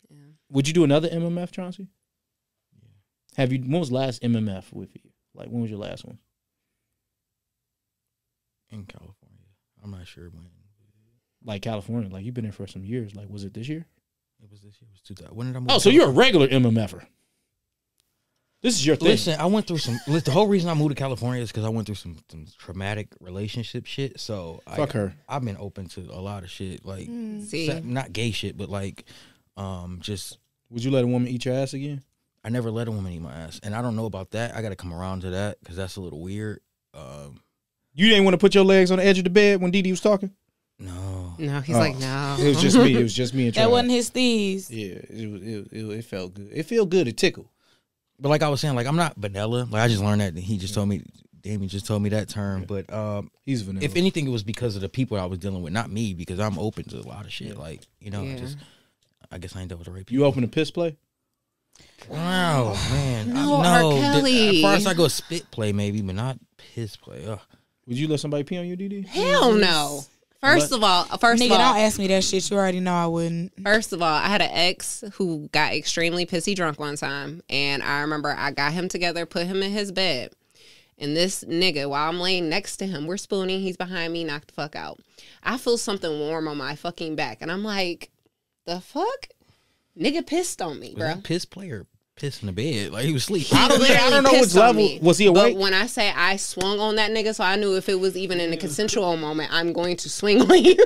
Yeah. Would you do another MMF, Chauncey? When was the last MMF with you? Like, when was your last one? in California. I'm not sure when. Like California, like you've been there for some years. Like, was it this year? It was this year. It was 2000. When did I move? Oh, to so you're a California? regular MMFer. This is your thing. Listen, I went through some. The whole reason I moved to California is because I went through some traumatic relationship shit. So Fuck her. I've been open to a lot of shit, like See, not gay shit, but like, just Would you let a woman eat your ass again? I never let a woman eat my ass, and I don't know about that. I got to come around to that because that's a little weird. You didn't want to put your legs on the edge of the bed when Dede was talking? No, no, he's Oh. like, no. It was just me. It was just me and That Trav. wasn't his steez. Yeah, it felt good. It felt good. It tickled. but like I was saying, like I'm not vanilla. Like I just learned that. He just told me. Damien just told me that term. But He's vanilla. if anything, it was because of the people I was dealing with, not me, because I'm open to a lot of shit. Like Yeah. I guess I ain't dealt with the right people. You open a piss play? Wow, man. No, R. Kelly. As far as I go, spit play maybe, but not piss play. Ugh. Would you let somebody pee on you, Dede? Hell no. First of all, Nigga, don't ask me that shit. You already know I wouldn't. First of all, I had an ex who got extremely pissy drunk one time, and I remember I got him together, put him in his bed, and this nigga, while I'm laying next to him, we're spooning, he's behind me, knocked the fuck out. I feel something warm on my fucking back, and I'm like, the fuck? Nigga pissed on me, Was bro. that piss play or piss in the bed? Like he was asleep. I don't know which level. Was he awake? But when I say I swung on that nigga, so I knew if it was even in a consensual moment, I'm going to swing on you.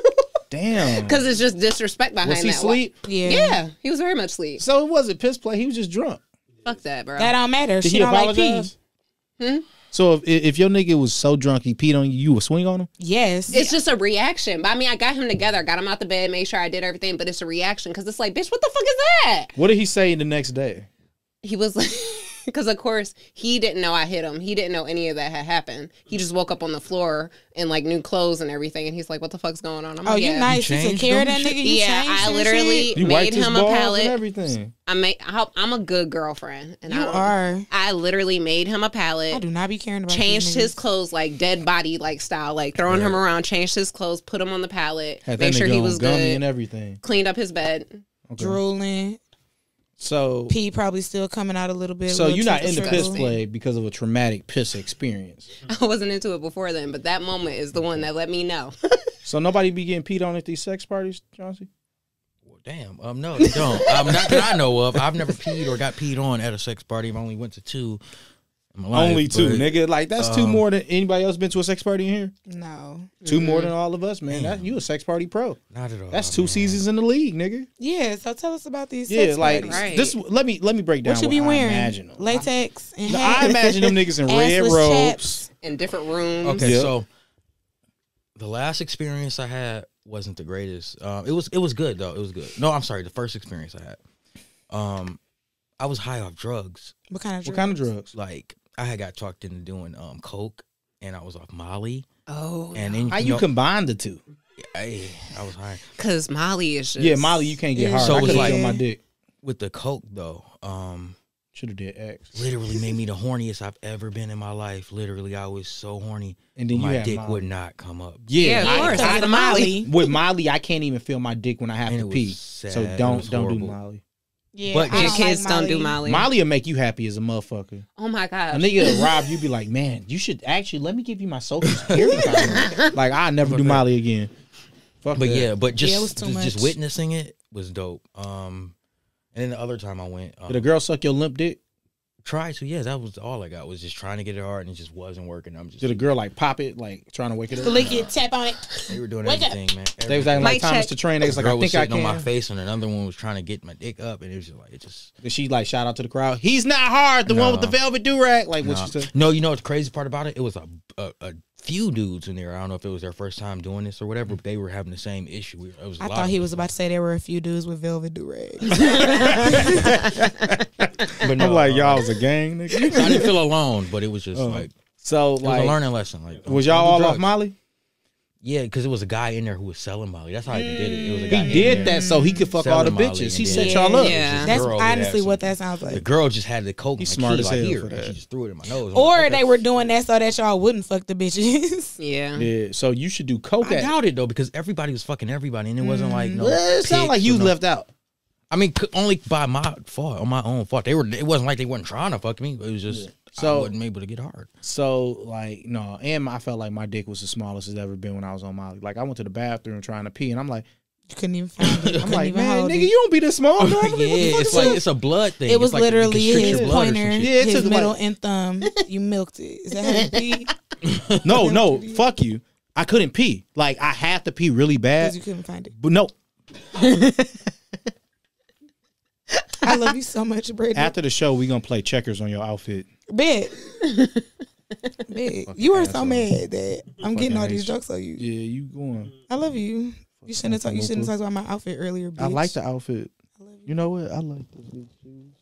Damn. Because it's just disrespect behind that. Was he asleep? Yeah, he was very much asleep. So it wasn't piss play. He was just drunk. Fuck that, bro. That don't matter. Did She he don't like pee. apologize? So if your nigga was so drunk he peed on you, you would swing on him? Yes. It's just a reaction. But I mean, I got him together, got him out the bed, made sure I did everything, but it's a reaction because it's like, bitch, what the fuck is that? What did he say the next day? He was like, because of course he didn't know I hit him. He didn't know any of that had happened. He just woke up on the floor in like new clothes and everything, and he's like, "What the fuck's going on?" I'm like, you yeah. nice. You took changed care of them that and nigga. You Yeah, changed I his literally shit? You made wiped his him a balls pallet. and everything. I'm a good girlfriend, and You are. I literally made him a pallet. I do not be caring about Changed these his niggas. clothes like dead body like style, like throwing him around. Changed his clothes, put him on the pallet, Had that made sure nigga he on was gummy good. and everything. Cleaned up his bed. Okay. drooling. So Pee probably still coming out a little bit. So you're not in into piss play because of a traumatic piss experience. I wasn't into it before then, but that moment is the one that let me know. So nobody be getting peed on at these sex parties, Chauncey? Well, damn. No, they don't. Not that I know of. I've never peed or got peed on at a sex party. I've only went to 2 in my life. Only 2, but, nigga. Like that's 2 more than anybody else been to a sex party in here. No. 2 more than all of us, man. That, you a sex party pro. Not at all. That's 2 man. seasons in the league, nigga. Yeah. So tell us about these. Yeah, sex like parties. Right. this. Let me break down What you be I wearing? imagine them. Latex and I imagine them niggas in red assless robes. chaps. In different rooms. Okay, Yep. so the last experience I had wasn't the greatest. It was good though. It was good. No, I'm sorry. The first experience I had, I was high off drugs. What kind of What kind of drugs? Like I had got talked into doing coke, and I was off Molly. Oh, And then How you combine the 2? I was high because Molly is just Yeah, Molly, you can't get Yeah. hard. So I it was could have like- killed my dick. with the coke though. Should have did X. Literally made me the horniest I've ever been in my life. Literally, I was so horny, And then you my had dick Molly. would not come up. Yeah, of course. I That's the Molly. With Molly, I can't even feel my dick when I have And to it was pee. sad. So It don't was do horrible. Molly. Yeah, But I Your don't kids like don't do Molly. Molly will make you happy as a motherfucker. Oh my A gosh. nigga rob you, be like, man, you should actually let me give you my social security card. Like I never do Molly again. Fuck But that. yeah, but Yeah, it was too just much. witnessing it was dope. And then the other time I went, Did a girl suck your limp dick? tried to. Yeah, that was all I got. Was just trying to get it hard, and it just wasn't working. I'm just. Did a girl like pop it, like trying to wake it up? Lick it, tap on it. They were doing Wake up. everything, man. They was acting like Mic Thomas check. the Train. They was like, girl I was think I sitting can. on my face, and another one was trying to get my dick up, and it was just like it just. Did she like shout out to the crowd? He's not hard. The one with the velvet do-rag. Like what No. she said? No, you know what the crazy part about it? It was a few dudes in there. I don't know if it was their first time doing this or whatever, but they were having the same issue. It was a I lot thought of he us. was about to say there were a few dudes with velvet do-rags. But no, I'm like, y'all was a gang, nigga. I didn't feel alone, but it was just like So it was a like, learning lesson. Like, was don't y'all do all drugs. off Molly? Yeah, because it was a guy in there who was selling Molly. That's how he did it. It was a guy He in did there. that so he could fuck all the Selling Molly bitches. and He then- set y'all up. Yeah. That's Girl would honestly have what some- that sounds The like. girl just had the coke. He's He's smart as like, hell here. for And that. she just threw it in my nose. I'm Or like, they okay. were doing that so that y'all wouldn't fuck the bitches. Yeah. Yeah. So you should do coke. I at doubt it though because everybody was fucking everybody, and it wasn't like no. Well, it sounded like pics you or no- left out. I mean, only by my fault, on my own fault. They were. It wasn't like they weren't trying to fuck me. It was just So- I wasn't able to get hard. So like no, and I felt like my dick was the smallest it's ever been when I was on Molly. Like I went to the bathroom trying to pee, and I'm like, You couldn't even find it. I'm like, even man, hold nigga, it. you don't be this small. Yeah, Normally. What the fuck it's is like this? it's a blood thing. It was It's like literally constrict his your blood or some pointer, shit. Yeah, it his took, middle like- and thumb. You milked it. Is that how you pee? No, no, fuck you. I couldn't pee. Like I had to pee really bad, Because you couldn't find it. but no. I love you so much, Brittany. After the show, we gonna play checkers on your outfit. Bet. Bet. You were so asshole. mad that I'm getting all Fucking these hate jokes on you. Yeah, you going? I love you. You shouldn't have talked. You shouldn't have talked about my outfit earlier. Bitch. I like the outfit. You know what? I like those shoes.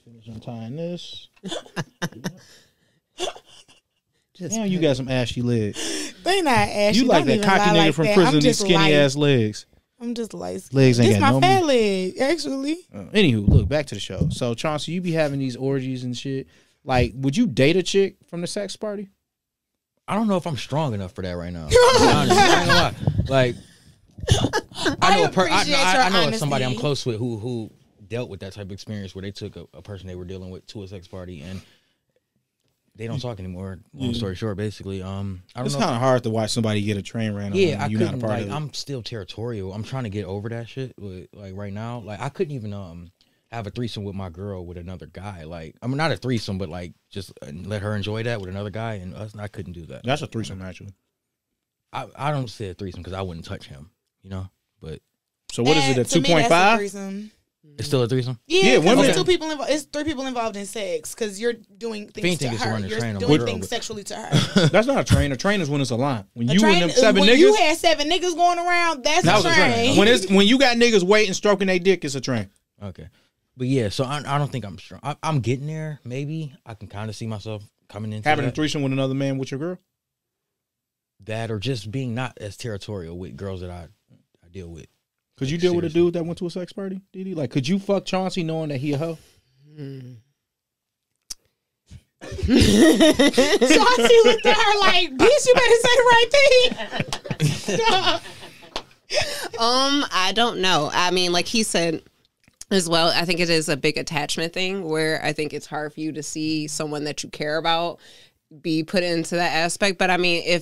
Finish untying this. Damn, you got some ashy legs. They not ashy. You like Don't that even cocky lie nigga like from that. prison I'm with these just skinny light. ass legs. I'm just light skinned. Legs ain't This got my no fat meat. leg, actually. Anywho, look back to the show. So Chauncey, you be having these orgies and shit. Like, would you date a chick from the sex party? I don't know if I'm strong enough for that right now. To be honest, I ain't gonna lie. Like, I know somebody I'm close with who dealt with that type of experience where they took a person they were dealing with to a sex party and they don't talk anymore. Long story short, basically, I don't It's know. kind of hard to watch somebody get a train ran on. Yeah, I you not a couldn't. part Like, of it. I'm still territorial. I'm trying to get over that shit. But like right now, like I couldn't even have a threesome with my girl with another guy. Like, I mean, not a threesome, but like just let her enjoy that with another guy and us. I couldn't do that. That's a threesome, actually. I don't say a threesome because I wouldn't touch him. You know, but So what is it? A To me, that's 2.5? threesome. it's still a threesome. Yeah, women- it's 2 people involved. It's 3 people involved in sex because you're doing things Fiend to think it's her. running a You're train on doing the things girl. sexually to her. That's not a train. A train is when it's a line. When A you train- and them 7 when niggas. you had 7 niggas going around, that's that a was a train. train. When you got niggas waiting, stroking their dick, it's a train. Okay, but yeah, so I don't think I'm strong. I'm getting there. Maybe I can kind of see myself coming into Having a that. threesome with another man with your girl. That or just being not as territorial with girls that I deal with. Could you Like, deal with a seriously. dude that went to a sex party, Dede? Like, could you fuck Chauncey knowing that he a hoe? Chauncey looked at her like, bitch, you better say the right thing. I don't know. I mean, like he said as well, I think it is a big attachment thing where I think it's hard for you to see someone that you care about be put into that aspect. But I mean,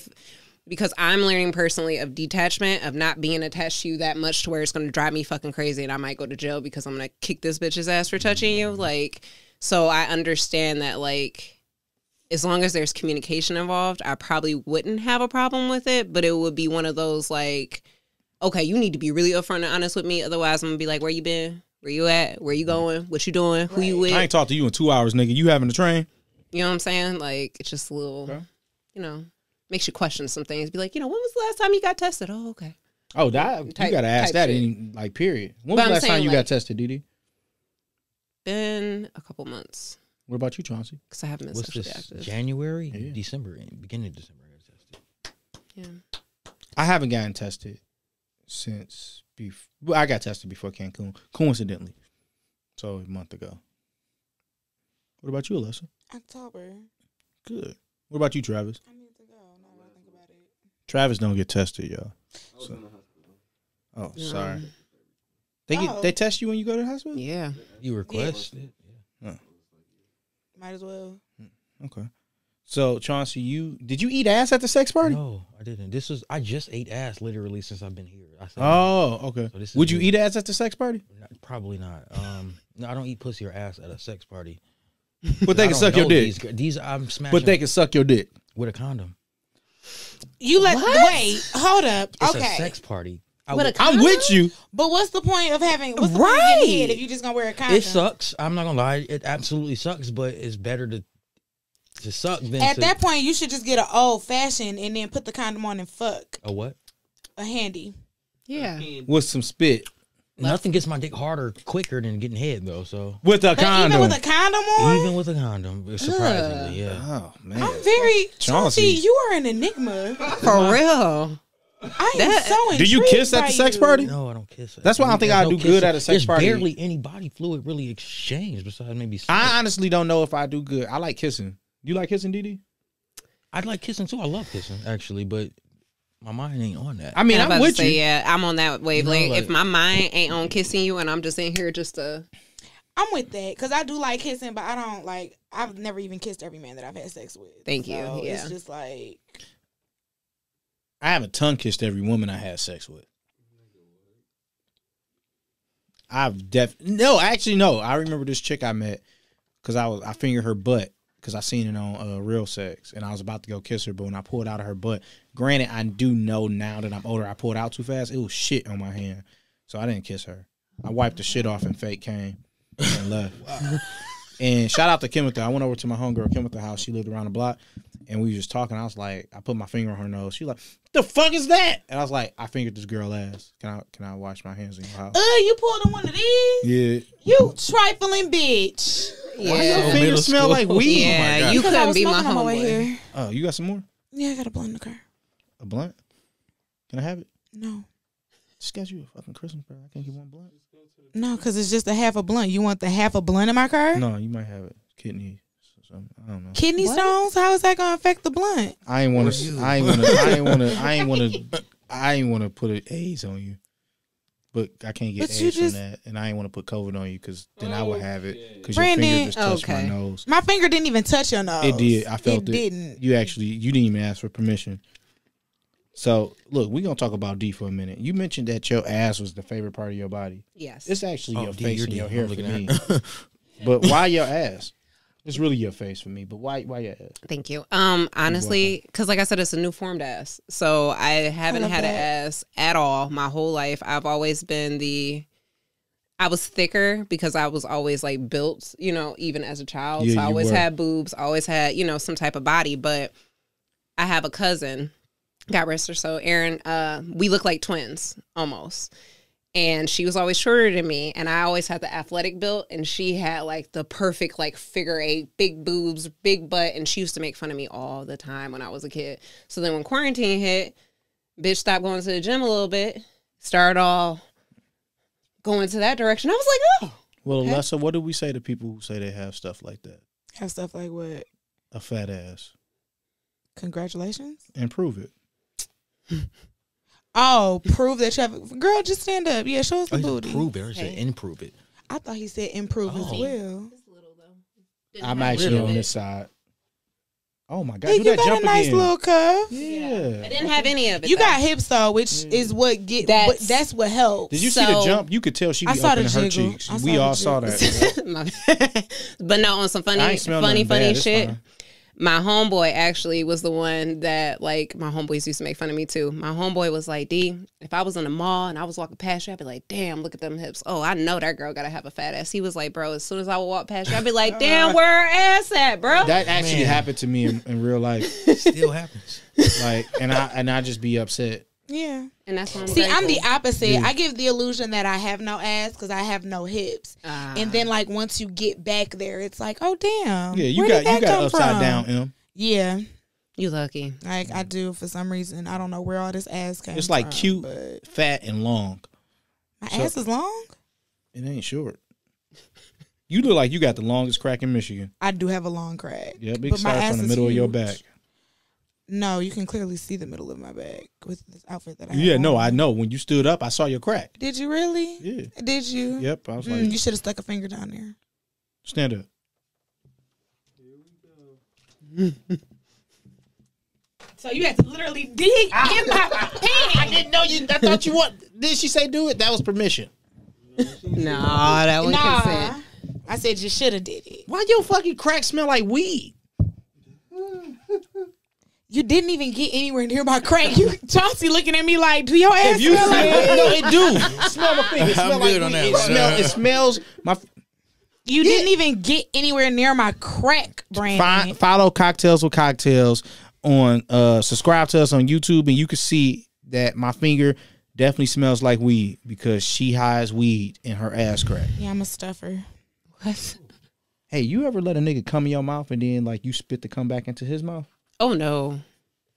because I'm learning personally of detachment, of not being attached to you that much to where it's going to drive me fucking crazy and I might go to jail because I'm going to kick this bitch's ass for touching you. Like, so I understand that, like, as long as there's communication involved, I probably wouldn't have a problem with it, but it would be one of those, like, okay, you need to be really upfront and honest with me. Otherwise, I'm going to be like, where you been? Where you at? Where you going? What you doing? Who you with? I ain't talked to you in 2 hours, nigga. You having a train? You know what I'm saying? Like, it's just a little, Okay. you know, makes you question some things. Be like, you know, when was the last time you got tested? Oh, okay. Oh, that Type- you gotta ask type that shit. in like period. When But was I'm the last time saying, you like- got tested, Dede? Been a couple months What about you, Chauncey? because I haven't been What's sexually this? active. January, Yeah. December, beginning of December. I got tested. Yeah. I haven't gotten tested since well, I got tested before Cancun, coincidentally. So a month ago. What about you, Alyssa? October. Good. What about you, Travis? I need to go. Now that I think about it. Travis don't get tested, y'all. I was in the hospital. Oh, Yeah. sorry. Oh. They test you when you go to the hospital? Yeah. You request it? Might as well. Okay. So Chauncey, did you eat ass at the sex party? No, I didn't. I just ate ass literally since I've been here. I said, Oh, okay. So this is Would you new. eat ass at the sex party? Probably not. No, I don't eat pussy or ass at a sex party. But they I can don't suck your know dick. These I'm smashing. But they can suck your dick. with a condom. You let What? wait, hold up. It's Okay. a sex party. I'm with you. But what's the point of having what's the point of getting head if you just gonna wear a condom? It sucks. I'm not gonna lie. It absolutely sucks. But it's better to suck than At to, that point, you should just get an old fashioned and then put the condom on and fuck a what? a handy. Yeah. With some spit. Nothing gets my dick harder quicker than getting head though. So With a But condom. even with a condom on, even with a condom, surprisingly, yeah. Oh, man. I'm very Chauncey. Chauncey. You are an enigma. For real. I am That- so Do you intrigued kiss at by the sex you. party? No, I don't kiss. That's why I don't think There's I do kissing. good at a sex There's party. barely any body fluid really exchanged besides maybe sex. I honestly don't know if I do good. I like kissing. You like kissing, Dede? I'd like kissing too. I love kissing actually, but my mind ain't on that. I mean, I'm I'm about with to say, you. yeah, I'm on that wavelength. like- If my mind ain't on kissing you and I'm just in here just to... I'm with that because I do like kissing, but I don't like. I've never even kissed every man that I've had sex with. Thank you, So yeah. It's just like I haven't tongue kissed every woman I had sex with. No, actually no. I remember this chick I met because I fingered her butt because I seen it on Real Sex and I was about to go kiss her, but when I pulled out of her butt, granted I do know now that I'm older, I pulled out too fast. It was shit on my hand, so I didn't kiss her. I wiped the shit off and fake came and left. And shout out to Kimothy. I went over to my homegirl Kimothy's house. She lived around the block. And we was just talking. I was like, I put my finger on her nose. She like, the fuck is that? And I was like, I fingered this girl ass. Can I wash my hands in your house? you pulled on one of these? Yeah. You trifling bitch. Why your Yeah. finger middle smell school. like weed? Oh my Yeah, God. you Because I couldn't was be my smoking on my way homeboy. here. Oh, you got some more? Yeah, I got a blunt in the car. A blunt? Can I have it? No. Schedule a fucking Christmas party. I can't get one blunt. No, because it's just a half a blunt. You want the half a blunt in my car? No, you might have it. Kidney. I don't know. Kidney stones? How is that gonna affect the blunt? I ain't want to put an AIDS on you, but I can't get AIDS from that, and I ain't want to put COVID on you because then I would have it because your finger just touched my nose. My finger didn't even touch your nose. It did. I felt it. Didn't. You didn't even ask for permission. So look, we're gonna talk about D for a minute. You mentioned that your ass was the favorite part of your body. Yes, it's actually your face and your hair for me. But why your ass? It's really your face for me, but why your ass? Thank you. Honestly, because like I said, it's a new formed ass. So I haven't had an ass at all my whole life. I've always been I was thicker because I was always like built, you know, even as a child. Yeah, so I always had boobs, always had, you know, some type of body. But I have a cousin, God rest her soul, Erin. We look like twins almost. And she was always shorter than me, and I always had the athletic build, and she had like the perfect like figure 8, big boobs, big butt, and she used to make fun of me all the time when I was a kid. So then when quarantine hit, bitch stopped going to the gym a little bit, started all going to that direction. I was like, oh. Well, okay. Alessa, what do we say to people who say they have stuff like that? Have stuff like what? A fat ass. Congratulations. Improve it. Oh, prove that you have. Girl, just stand up. Yeah, show us the booty. Prove it. Or say improve it. I thought he said improve as well. It's little though. I'm actually on this side. Oh my God! Yeah, you got a nice little cuff. Yeah, I didn't have any of it. You got hips though, which is what that's what helps. Did you see the jump? You could tell she be opening her cheeks. We all saw that. But no, on some funny shit. My homeboy actually was the one that, like, my homeboys used to make fun of me, too. My homeboy was like, D, if I was in the mall and I was walking past you, I'd be like, damn, look at them hips. Oh, I know that girl got to have a fat ass. He was like, bro, as soon as I would walk past you, I'd be like, damn, where her ass at, bro? That actually happened to me in real life. It still happens. Like, and I just be upset. Yeah. And that's what I'm the opposite. Yeah. I give the illusion that I have no ass because I have no hips. And then, like, once you get back there, it's like, oh, damn. Yeah, you got upside down, M. Yeah. You lucky. Like, I do for some reason. I don't know where all this ass came from. It's like cute, fat, and long. My ass is long? It ain't short. You look like you got the longest crack in Michigan. I do have a long crack. Yeah, big starts on the middle of your back. No, you can clearly see the middle of my back with this outfit that I have. Yeah, no, I know. When you stood up, I saw your crack. Did you really? Yeah. Did you? Yep. I was like, you should have stuck a finger down there. Stand up. Here we go. So you had to literally dig in my pants. I didn't know you. I thought you want. Did she say do it? That was permission. No, that was consent. I said you should have did it. Why your fucking crack smell like weed? You didn't even get anywhere near my crack. You, Chauncey, looking at me like, do your ass smell like weed? No, it do. Smell my finger. It smell like weed. It smells my. You didn't even get anywhere near my crack, Brandon. Follow Cocktails with Cocktails on. Subscribe to us on YouTube, and you can see that my finger definitely smells like weed because she hides weed in her ass crack. Yeah, I'm a stuffer. What? Hey, you ever let a nigga come in your mouth and then like you spit to come back into his mouth? Oh no.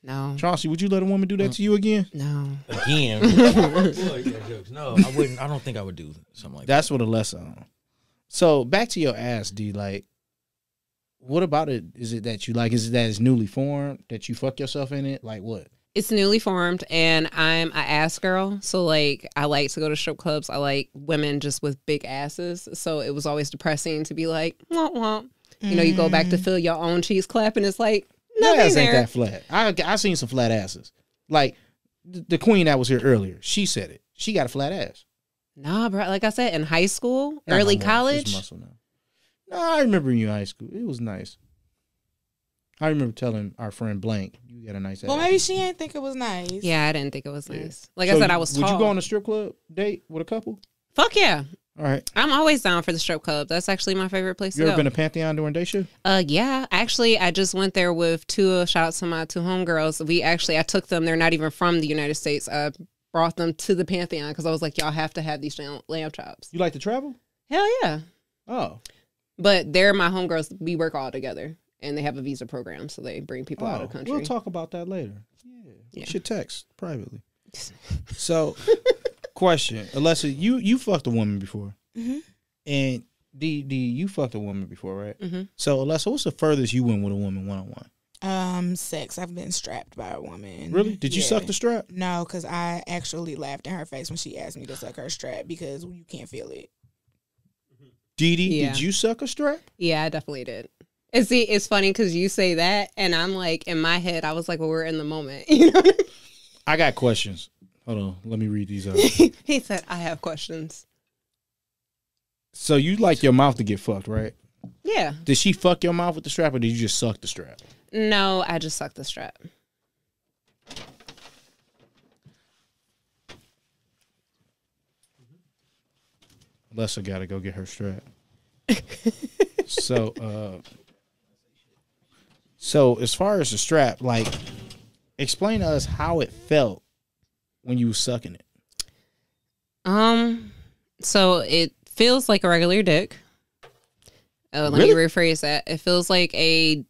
No. Chauncey, would you let a woman do that to you again? No. Again? No, I wouldn't. I don't think I would do something like that. That's what Alessa on. So back to your ass, D. Like, what about it? Is it that you like? Is it that it's newly formed? That you fuck yourself in it? Like what? It's newly formed, and I'm an ass girl. So like, I like to go to strip clubs. I like women just with big asses. So it was always depressing to be like, womp womp. You know, you go back to feel your own cheeks clap, and it's like, nothing ass there. Ain't that flat. I seen some flat asses. Like the queen that was here earlier. She said it. She got a flat ass. Nah, bro. Like I said, in high school, early college. Muscle now. No, I remember you in high school. It was nice. I remember telling our friend Blank, you got a nice ass. Well, maybe she ain't think it was nice. Yeah, I didn't think it was nice. Like I said, I was tall. Would you go on a strip club date with a couple? Fuck yeah. All right. I'm always down for the strip club. That's actually my favorite place to go. You ever been to Pantheon during day shift? Yeah. Actually, I just went there with shout out to my two homegirls. I took them. They're not even from the United States. I brought them to the Pantheon because I was like, y'all have to have these lamb chops. You like to travel? Hell yeah. Oh. But they're my homegirls. We work all together. And they have a visa program, so they bring people out of the country. We'll talk about that later. Yeah. You should text privately. So, Question, Alessa, you fucked a woman before, Mhm. and D, you fucked a woman before, right? Mm-hmm. So, Alessa, what's the furthest you went with a woman one-on-one? Sex. I've been strapped by a woman. Really? Did you Yeah. suck the strap? No, because I actually laughed in her face when she asked me to suck her strap because you can't feel it. Dee, Yeah. did you suck a strap? Yeah, I definitely did. And see, it's funny because you say that, and I'm like, in my head, I was like, well, we're in the moment. You know what I mean? I got questions. Hold on, let me read these out. He said, I have questions. So you like your mouth to get fucked, right? Yeah. Did she fuck your mouth with the strap, or did you just suck the strap? No, I just sucked the strap. Alessa got to go get her strap. So as far as the strap, like, explain to us how it felt when you was sucking it. So it feels like a regular dick. Let Really? me rephrase that. It feels like a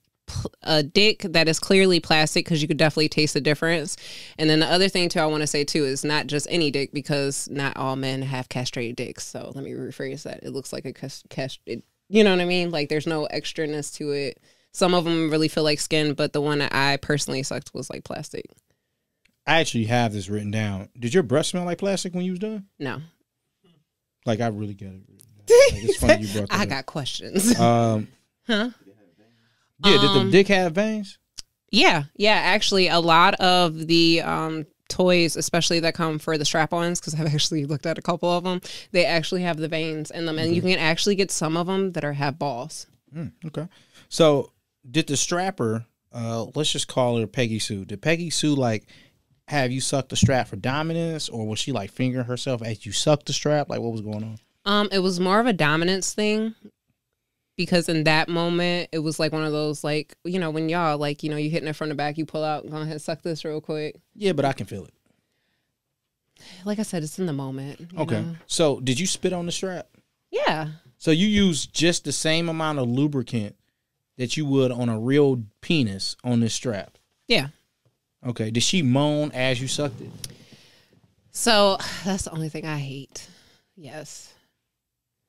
dick that is clearly plastic because you could definitely taste the difference. And then the other thing too I want to say too is not just any dick because not all men have castrated dicks. So let me rephrase that. It looks like a castrated. You know what I mean? Like there's no extraness to it. Some of them really feel like skin, but the one that I personally sucked was like plastic. I actually have this written down. Did your breath smell like plastic when you was done? No. Like, I really got it written down. Like, it's funny you brought that I up. got questions. Huh? Huh? Yeah, did the dick have veins? Yeah. Actually, a lot of the toys, especially that come for the strap-ons, because I've actually looked at a couple of them, they actually have the veins in them, and you can actually get some of them that have balls. Okay. So, did the strapper, let's just call her Peggy Sue, did Peggy Sue, like, have you sucked the strap for dominance, or was she, like, fingering herself as you sucked the strap? Like, what was going on? It was more of a dominance thing. Because in that moment, it was like one of those, like, you know, when y'all, like, you know, you hitting it from the back, you pull out, go ahead, suck this real quick. Yeah, but I can feel it. Like I said, it's in the moment. You Okay. know? So, did you spit on the strap? Yeah. So, you used just the same amount of lubricant that you would on a real penis on this strap? Yeah. Okay. Did she moan as you sucked it? So that's the only thing I hate. Yes.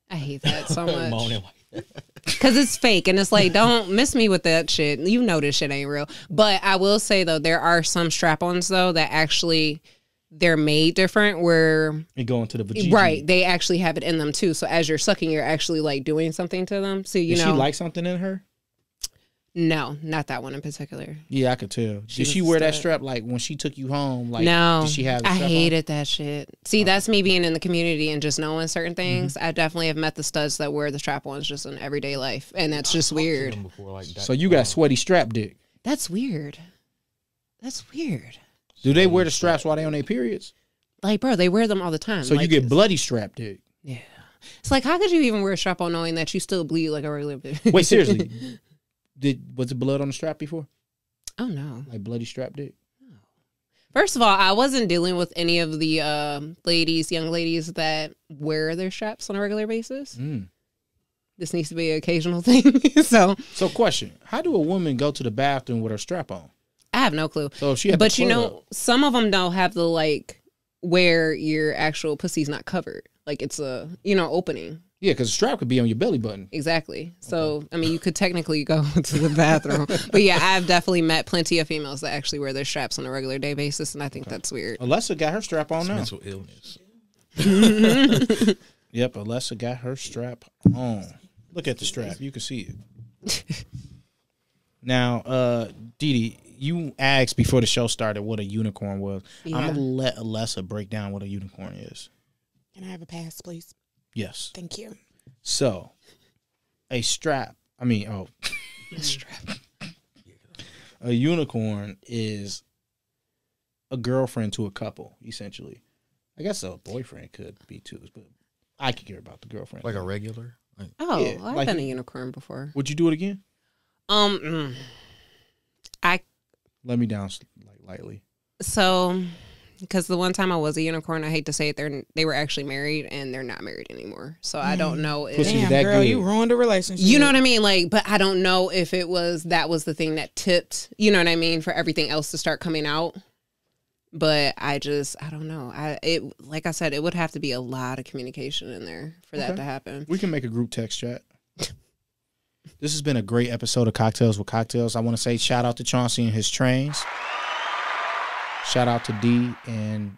I hate that so much. Moaning like Because it's fake, and it's like, don't miss me with that shit. You know this shit ain't real. But I will say, though, there are some strap-ons, though, that actually, they're made different where... And go into the vagina. Right. They actually have it in them, too. So as you're sucking, you're actually, like, doing something to them. So, you Did know... she like something in her? No, not that one in particular. Yeah, I could tell. She Did she was a wear that stud. strap, like, when she took you home? Like, No. Did she have the I strap on? hated that shit. See, that's me being in the community and just knowing certain things. I definitely have met the studs that wear the strap-ons just in everyday life, and that's just weird. before, like that. So you got sweaty strap dick. That's weird. That's weird. Do they wear the straps while they on their periods? Like, bro, they wear them all the time. So like, you get bloody strap dick. Yeah. It's like, how could you even wear a strap-on knowing that you still bleed like a regular bitch? Wait, seriously. Was it blood on the strap before? Oh, no. Like bloody strap dick? First of all, I wasn't dealing with any of the young ladies that wear their straps on a regular basis. This needs to be an occasional thing. So question. How do a woman go to the bathroom with her strap on? I have no clue. So if she had But the you clothes know, up- some of them don't have the, like, where your actual pussy's not covered. Like, it's a, you know, opening. Yeah, because the strap could be on your belly button. Exactly. So, I mean, you could technically go to the bathroom. But yeah, I've definitely met plenty of females that actually wear their straps on a regular day basis, and I think that's weird. Alessa got her strap on now. mental illness. Yep, Alessa got her strap on. Look at the strap. You can see it. Now, Dede, you asked before the show started what a unicorn was. Yeah. I'm going to let Alessa break down what a unicorn is. Can I have a pass, please? Yes. Thank you. So, a strap. A unicorn is a girlfriend to a couple, essentially. I guess a boyfriend could be too, but I could care about the girlfriend. Like a regular. Like, Oh, Yeah, I've like been a you- unicorn before. Would you do it again? Let me down lightly. So, because the one time I was a unicorn, I hate to say it, they were actually married, and they're not married anymore. So I don't know if... Pussy Damn, that girl, good. you ruined a relationship. You know what I mean? Like, but I don't know if that was the thing that tipped, you know what I mean, for everything else to start coming out. But I don't know. Like I said, it would have to be a lot of communication in there for that to happen. We can make a group text chat. This has been a great episode of Cocktails with Cocktails. I want to say shout out to Chauncey and his trains. Shout out to Dee and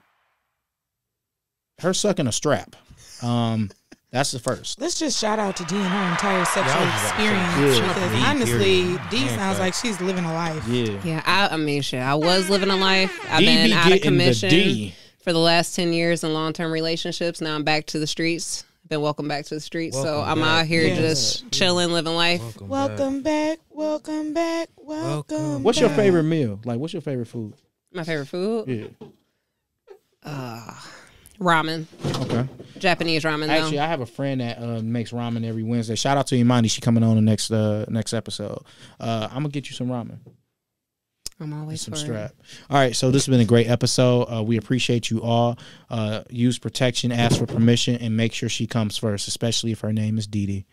her sucking a strap. That's the first. Let's just shout out to Dee and her entire sexual experience. Because Dee, honestly, period. Dee sounds like she's living a life. Yeah. Yeah, I mean, shit, I was living a life. I've Dee been be out of getting the commission D. for the last 10 years in long-term relationships. Now I'm back to the streets. Been welcome back to the streets. So Welcome I'm back. out here Yes. just chilling, living life. Welcome back. Welcome back. Welcome. What's your back. favorite meal? Like, what's your favorite food? My favorite food? Yeah. Ramen. Okay. Japanese ramen, though. Actually, I have a friend that makes ramen every Wednesday. Shout out to Imani. She coming on the next episode. I'm gonna get you some ramen. I'm always Some for strap. All right, so this has been a great episode. We appreciate you all. Use protection, ask for permission, and make sure she comes first, especially if her name is Dede.